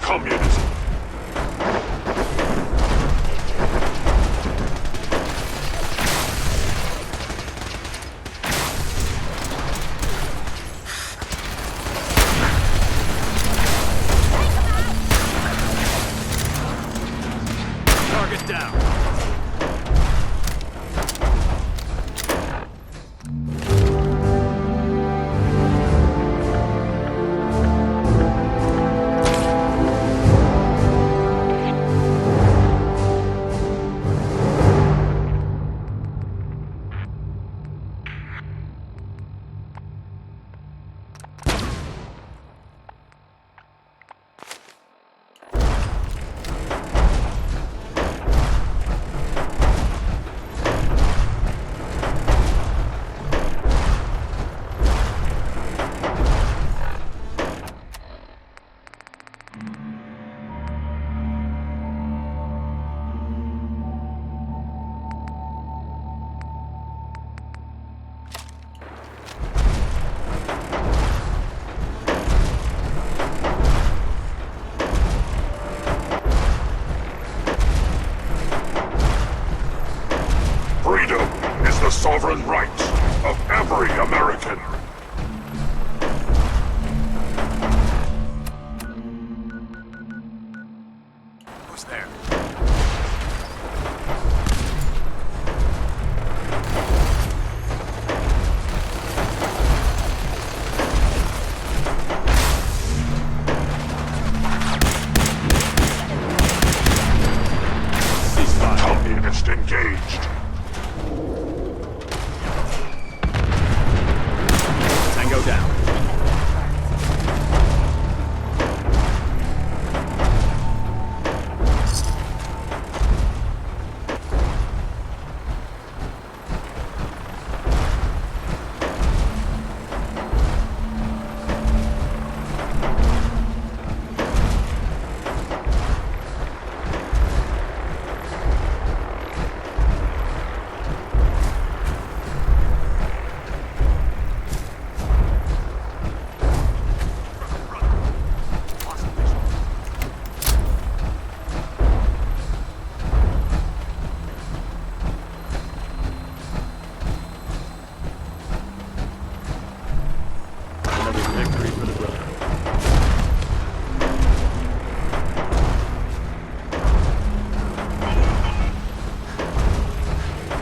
Communism. was there. Communist engaged. Tango down.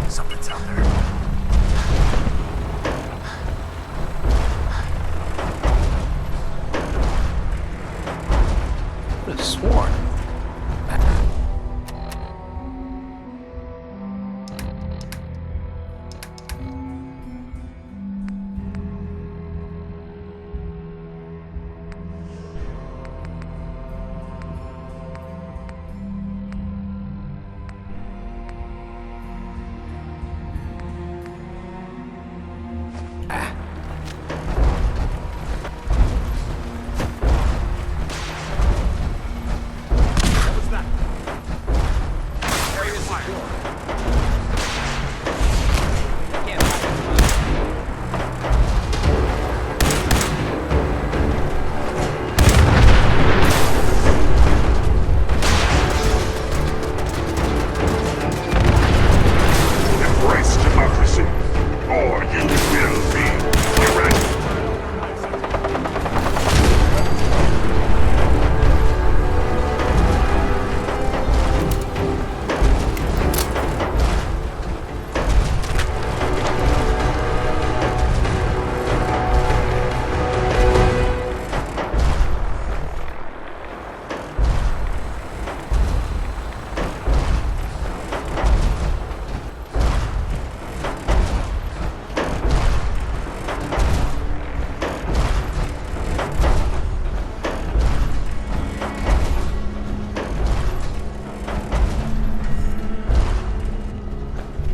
Something's out there. Could have sworn. Embrace democracy, or you will be tyranny.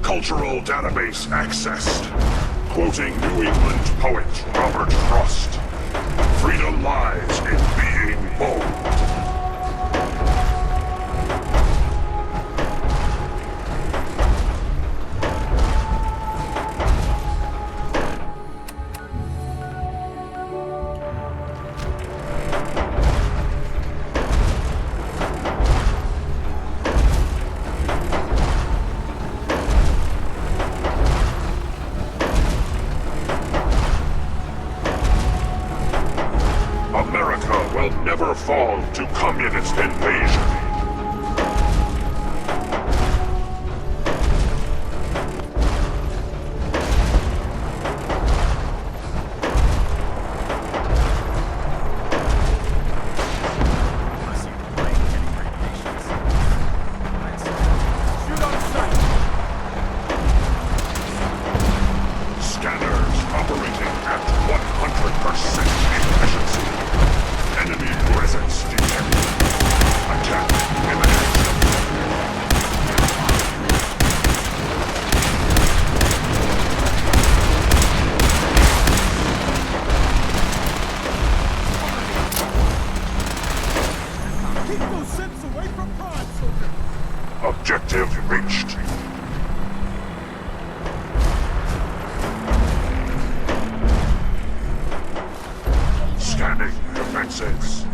Cultural database accessed. Quoting New England poet Robert Frost. Freedom lies in being bold. America will never fall to communist invasion. Scanners operating at 100% efficiency. Enemy presence detected. Attack imminent. Keep those ships away from Prime, soldier! Objective reached. Scanning defenses.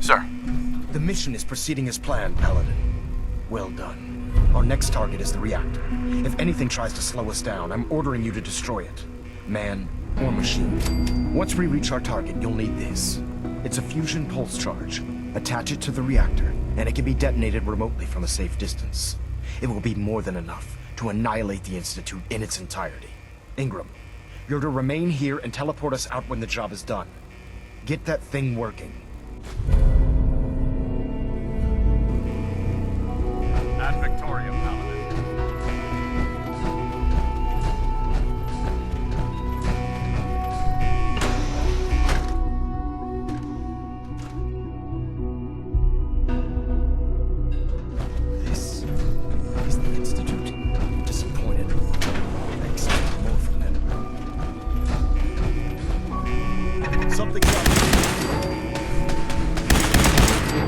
Sir. The mission is proceeding as planned, Paladin. Well done. Our next target is the reactor. If anything tries to slow us down, I'm ordering you to destroy it. Man or machine. Once we reach our target, you'll need this. It's a fusion pulse charge. Attach it to the reactor, and it can be detonated remotely from a safe distance. It will be more than enough to annihilate the Institute in its entirety. Ingram, you're to remain here and teleport us out when the job is done. Get that thing working. Ad Victoria, Paladin. This is the Institute. Disappointed. I expect more from them. Something's up.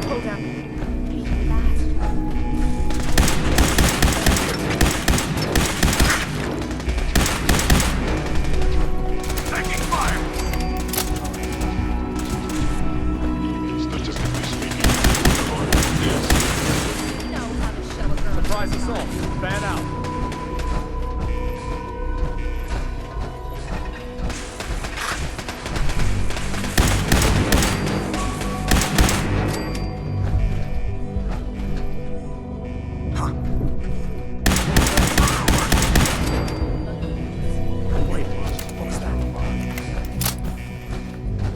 Hold up. Surprise assault. Fan out. Wait, what was that?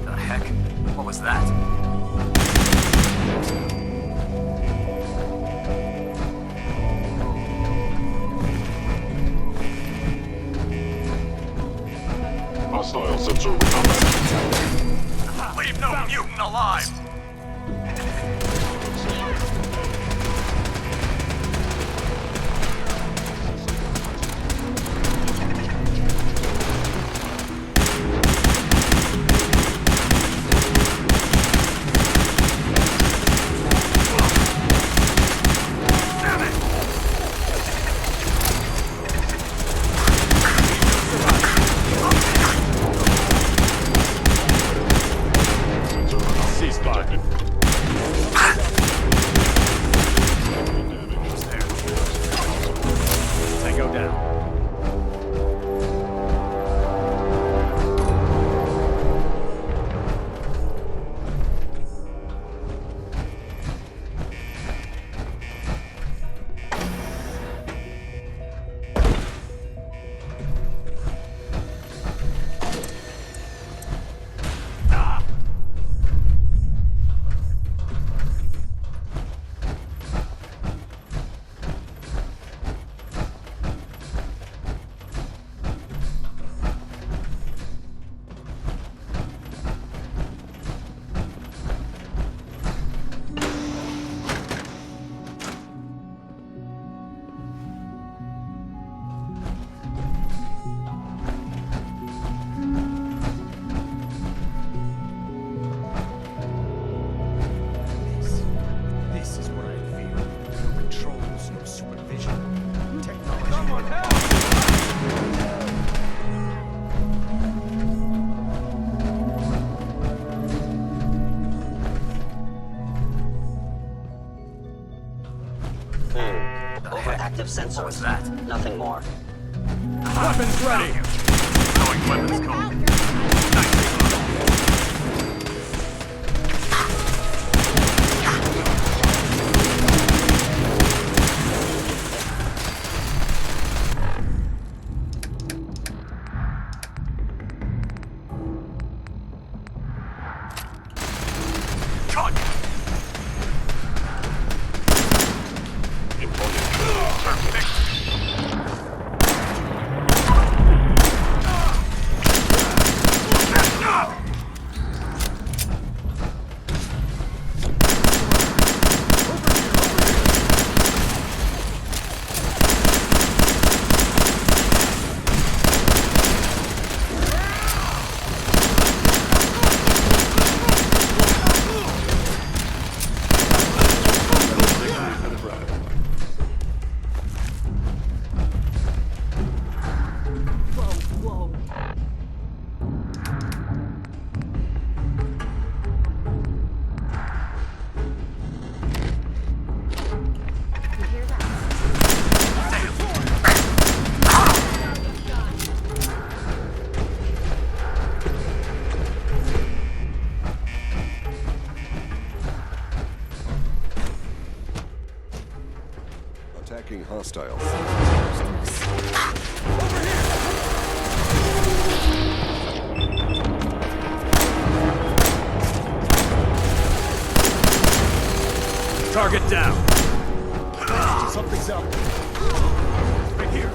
The heck? What was that? Hostile sensor recovered. Leave no mutant alive! Tango down. This is what I fear. No controls, no supervision. Technology. Overactive sensor. What was that? Nothing more. Weapons ready. Throwing weapons cold. Attacking hostiles. Target down. Something's up. Right here.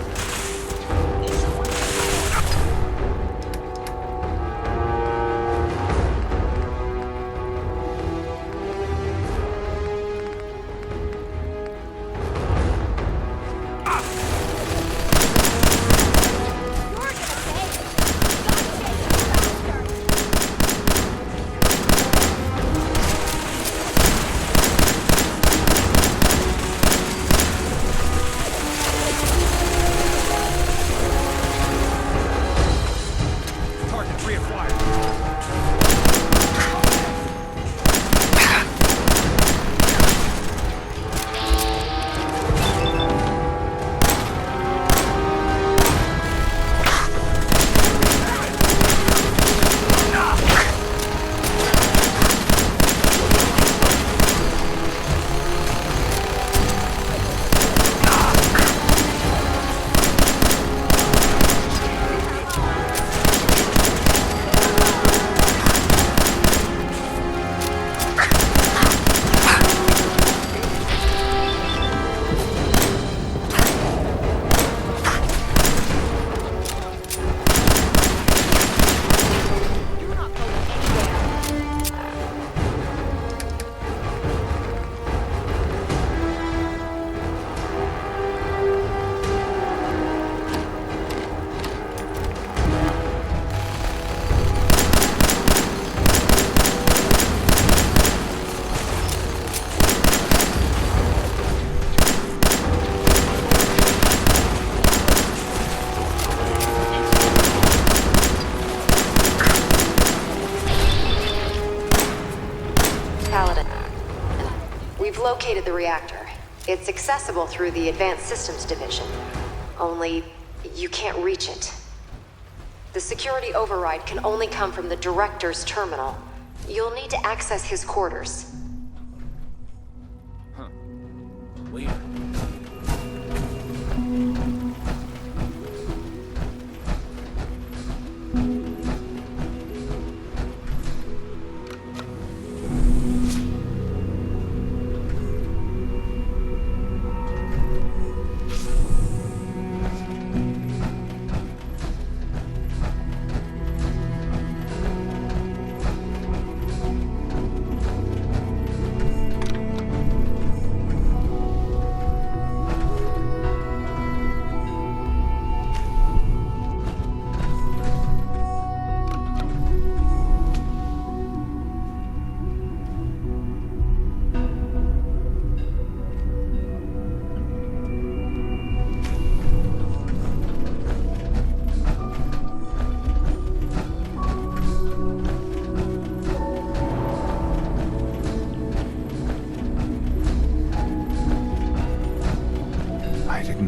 We've located the reactor. It's accessible through the Advanced Systems Division. Only, you can't reach it. The security override can only come from the Director's terminal. You'll need to access his quarters. Huh. Weird.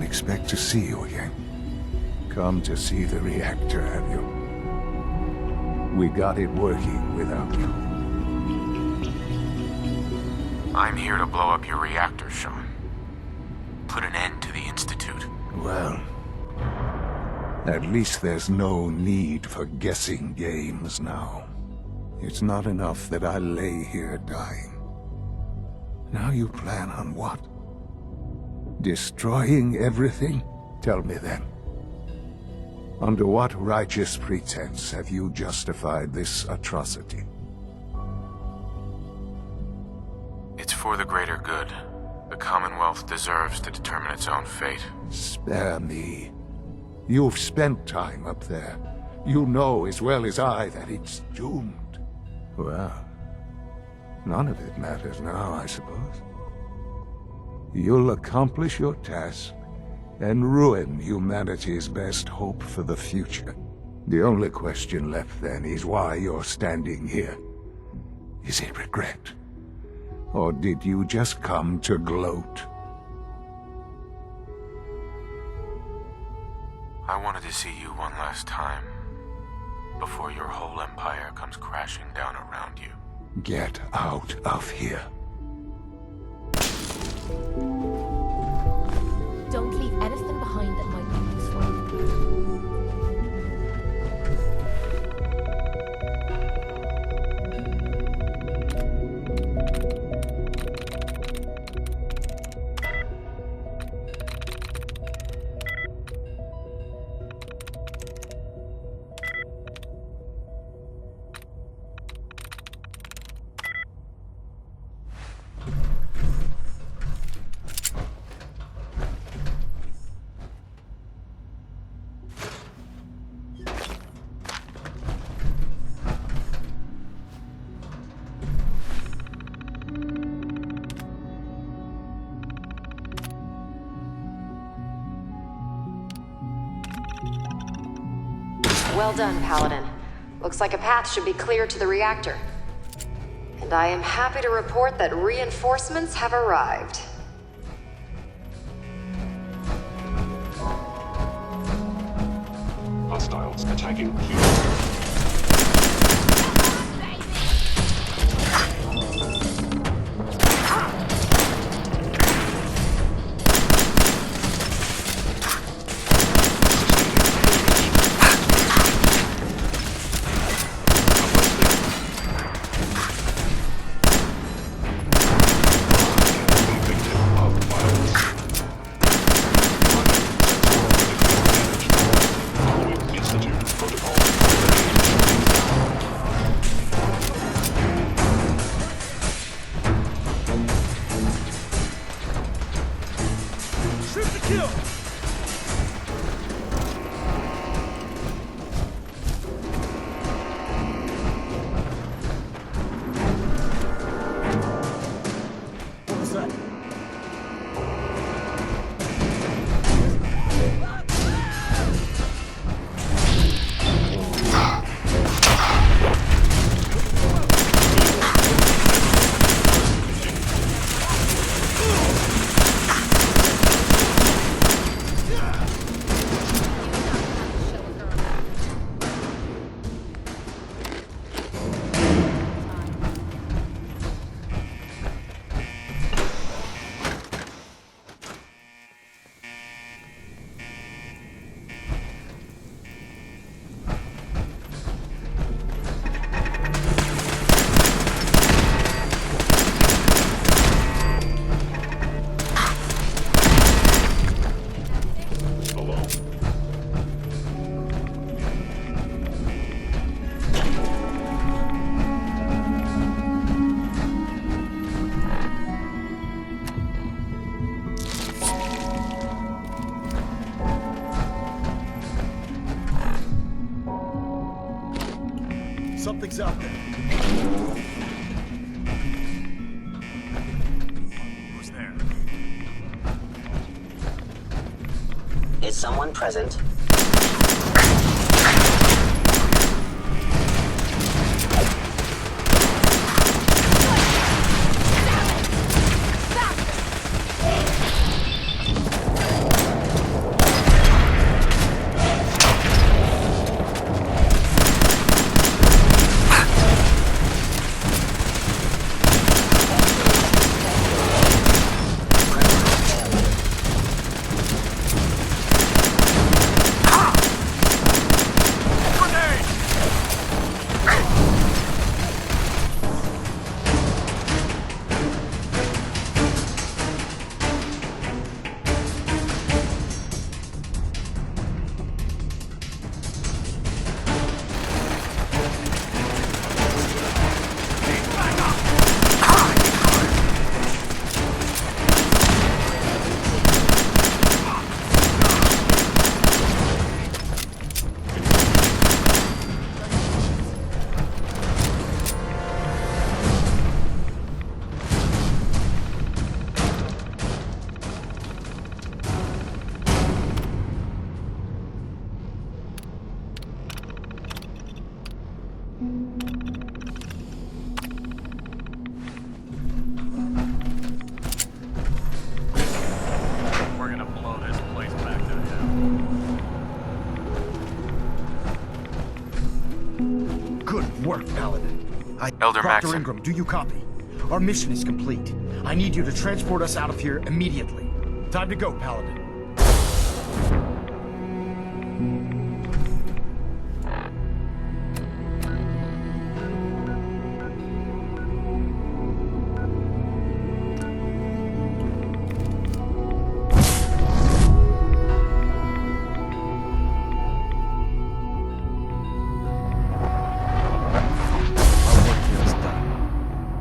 Expect to see you again. Come to see the reactor, have you? We got it working without you. I'm here to blow up your reactor, Sean. Put an end to the Institute. Well, at least there's no need for guessing games now. It's not enough that I lay here dying. Now you plan on what? Destroying everything? Tell me then. Under what righteous pretense have you justified this atrocity? It's for the greater good. The Commonwealth deserves to determine its own fate. Spare me. You've spent time up there. You know as well as I that it's doomed. Well, none of it matters now, I suppose. You'll accomplish your task and ruin humanity's best hope for the future. The only question left then is why you're standing here. Is it regret? Or did you just come to gloat? I wanted to see you one last time, before your whole empire comes crashing down around you. Get out of here. Well done, Paladin. Looks like a path should be clear to the reactor. And I am happy to report that reinforcements have arrived. Hostiles attacking. Shoot to kill! What was that? Something's out there. Who's there? Is someone present? We're gonna blow this place back to hell. Good work, Paladin. Elder Dr. Maxon. Ingram, do you copy? Our mission is complete. I need you to transport us out of here immediately. Time to go, Paladin.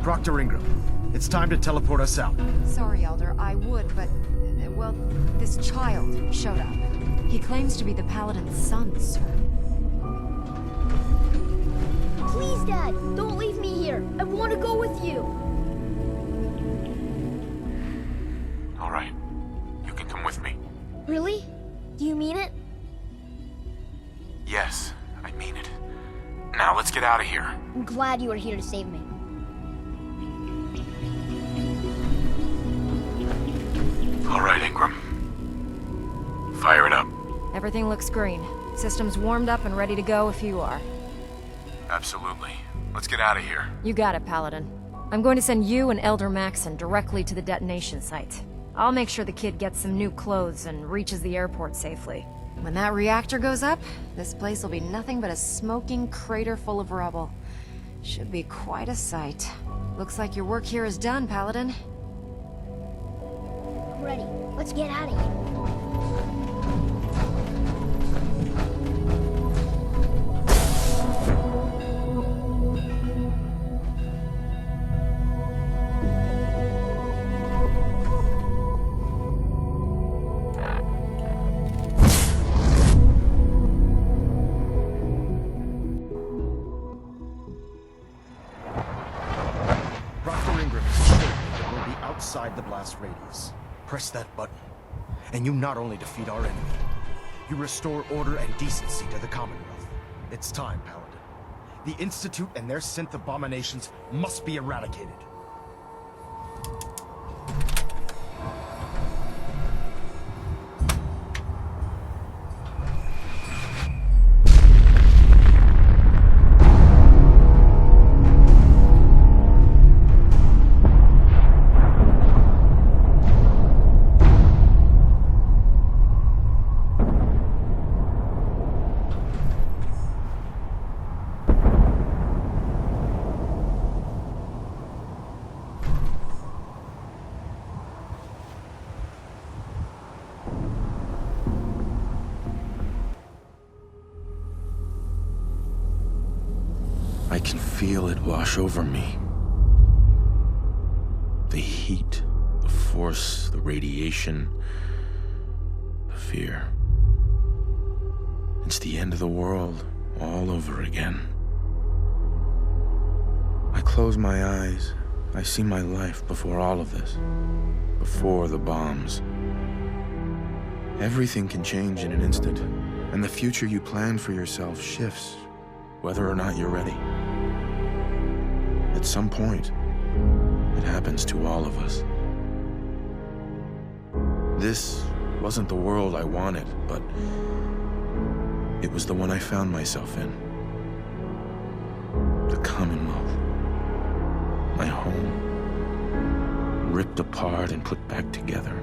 Dr. Ingram, it's time to teleport us out. Sorry, Elder, I would, but... well, this child showed up. He claims to be the Paladin's son, sir. Please, Dad, don't leave me here. I want to go with you. All right. You can come with me. Really? Do you mean it? Yes, I Let's get out of here. I'm glad you were here to save me. All right, Ingram. Fire it up. Everything looks green. System's warmed up and ready to go if you are. Absolutely. Let's get out of here. You got it, Paladin. I'm going to send you and Elder Maxon directly to the detonation site. I'll make sure the kid gets some new clothes and reaches the airport safely. When that reactor goes up, this place will be nothing but a smoking crater full of rubble. Should be quite a sight. Looks like your work here is done, Paladin. I'm ready. Let's get out of here. Outside the blast radius. Press that button, and you not only defeat our enemy, you restore order and decency to the Commonwealth. It's time, Paladin. The Institute and their synth abominations must be eradicated. I can feel it wash over me. The heat, the force, the radiation, the fear. It's the end of the world all over again. I close my eyes. I see my life before all of this. Before the bombs. Everything can change in an instant, and the future you plan for yourself shifts, whether or not you're ready. At some point, it happens to all of us. This wasn't the world I wanted, but it was the one I found myself in. The Commonwealth. My home. Ripped apart and put back together.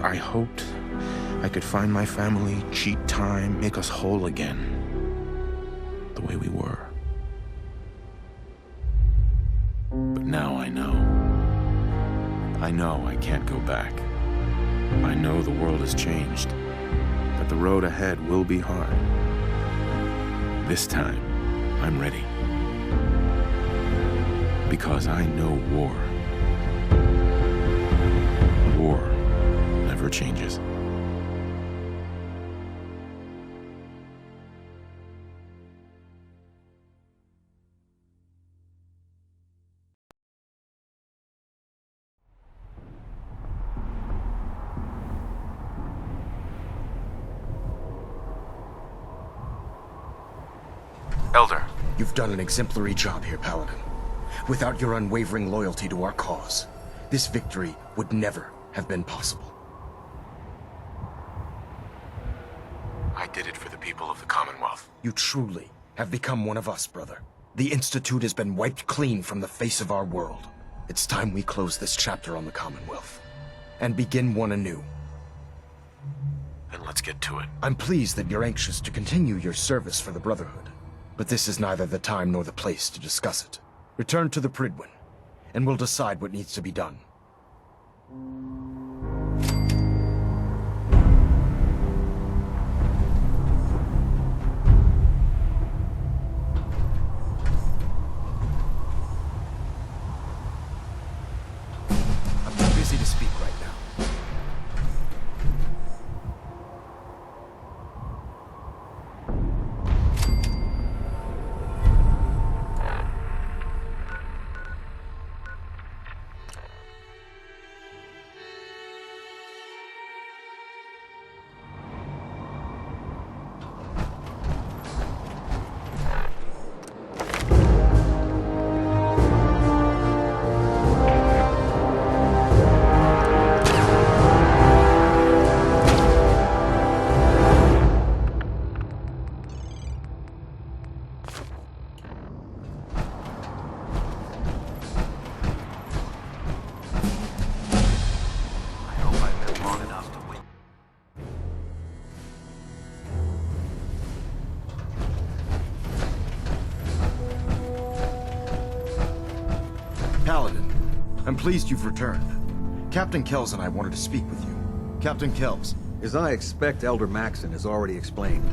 I hoped I could find my family, cheat time, make us whole again. The way we were. But now I know. I know I can't go back. I know the world has changed. That the road ahead will be hard. This time, I'm ready. Because I know war. War never changes. Elder. You've done an exemplary job here, Paladin. Without your unwavering loyalty to our cause, this victory would never have been possible. I did it for the people of the Commonwealth. You truly have become one of us, brother. The Institute has been wiped clean from the face of our world. It's time we close this chapter on the Commonwealth and begin one anew. Then let's get to it. I'm pleased that you're anxious to continue your service for the Brotherhood, but this is neither the time nor the place to discuss it. Return to the Prydwen, and we'll decide what needs to be done. I'm too busy to speak right now. I'm pleased you've returned. Captain Kells and I wanted to speak with you. Captain Kells. As I expect Elder Maxon has already explained,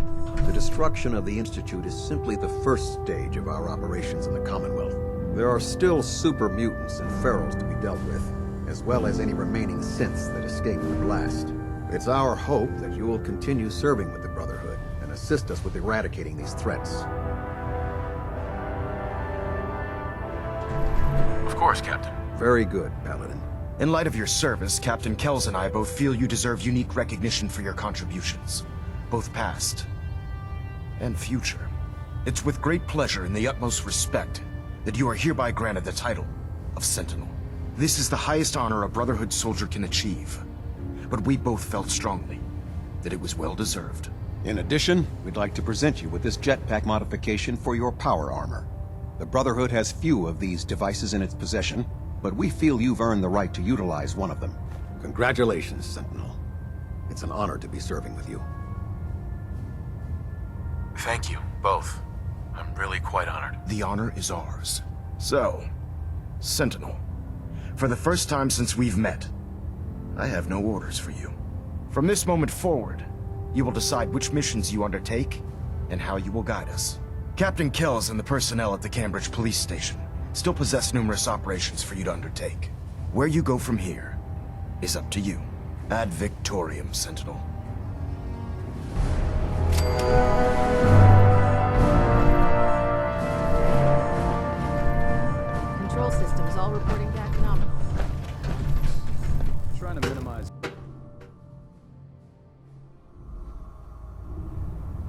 the destruction of the Institute is simply the first stage of our operations in the Commonwealth. There are still super mutants and ferals to be dealt with, as well as any remaining synths that escaped the blast. It's our hope that you will continue serving with the Brotherhood and assist us with eradicating these threats. Of course, Captain. Very good, Paladin. In light of your service, Captain Kells and I both feel you deserve unique recognition for your contributions, both past and future. It's with great pleasure and the utmost respect that you are hereby granted the title of Sentinel. This is the highest honor a Brotherhood soldier can achieve, but we both felt strongly that it was well-deserved. In addition, we'd like to present you with this jetpack modification for your power armor. The Brotherhood has few of these devices in its possession, but we feel you've earned the right to utilize one of them. Congratulations, Sentinel. It's an honor to be serving with you. Thank you, both. I'm really quite honored. The honor is ours. So, Sentinel, for the first time since we've met, I have no orders for you. From this moment forward, you will decide which missions you undertake and how you will guide us. Captain Kells and the personnel at the Cambridge Police Station still possess numerous operations for you to undertake. Where you go from here is up to you. Ad Victorium, Sentinel. Control systems all reporting back nominal. Trying to minimize.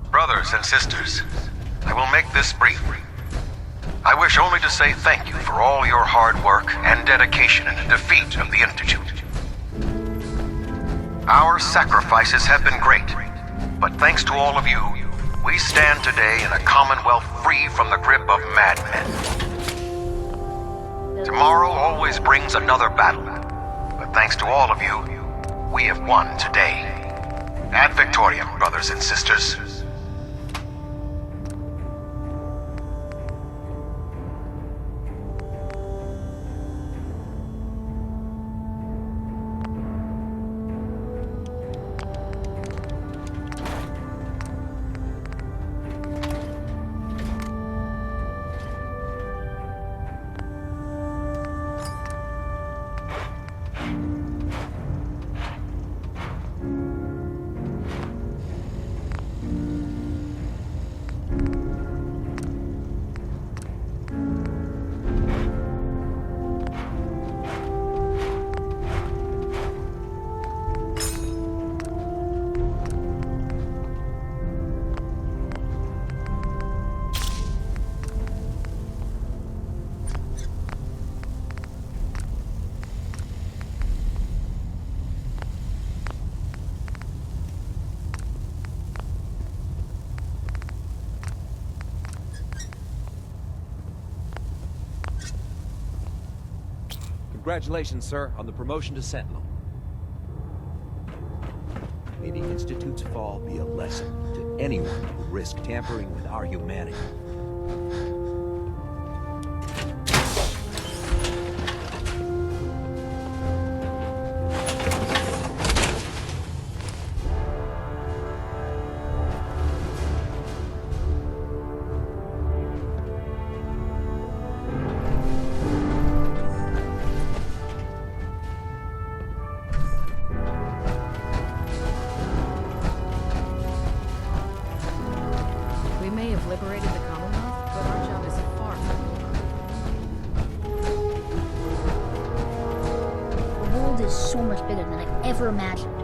Brothers and sisters, I will make this brief. I wish only to say thank you for all your hard work and dedication in the defeat of the Institute. Our sacrifices have been great, but thanks to all of you, we stand today in a Commonwealth free from the grip of madmen. Tomorrow always brings another battle, but thanks to all of you, we have won today. Ad Victorium, brothers and sisters. Congratulations, sir, on the promotion to Sentinel. May the Institute's fall be a lesson to anyone who would risk tampering with our humanity. Liberated the Commonwealth, but our job is far from over. The world is so much bigger than I ever imagined.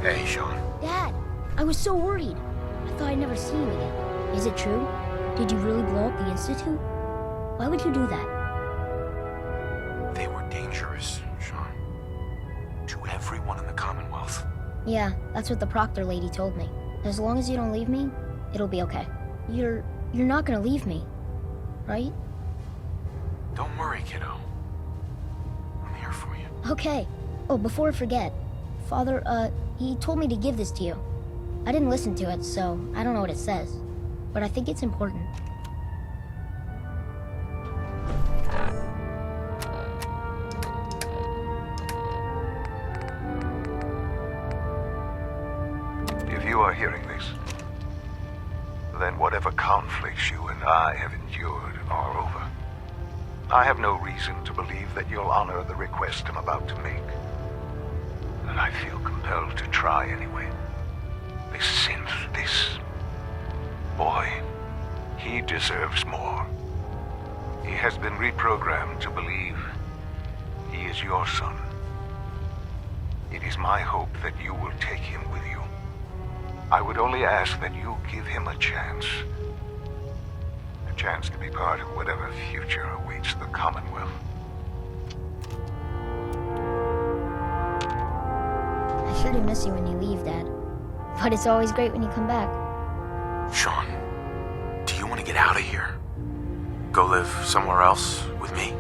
Hey, Sean. Dad, I was so worried. I thought I'd never see you again. Is it true? Did you really blow up the Institute? Why would you do that? They were dangerous, Sean. To everyone in the Commonwealth. Yeah, that's what the Proctor lady told me. As long as you don't leave me, it'll be okay. You're not gonna leave me, right? Don't worry, kiddo. I'm here for you. Okay. Oh, before I forget, Father, he told me to give this to you. I didn't listen to it, so I don't know what it says. But I think it's important. are hearing this, then whatever conflicts you and I have endured are over. I have no reason to believe that you'll honor the request I'm about to make. And I feel compelled to try anyway. This synth, this boy, he deserves more. He has been reprogrammed to believe he is your son. It is my hope that you will take him with you. I would only ask that you give him a chance. A chance to be part of whatever future awaits the Commonwealth. I sure do miss you when you leave, Dad. But it's always great when you come back. Sean, do you want to get out of here? Go live somewhere else with me?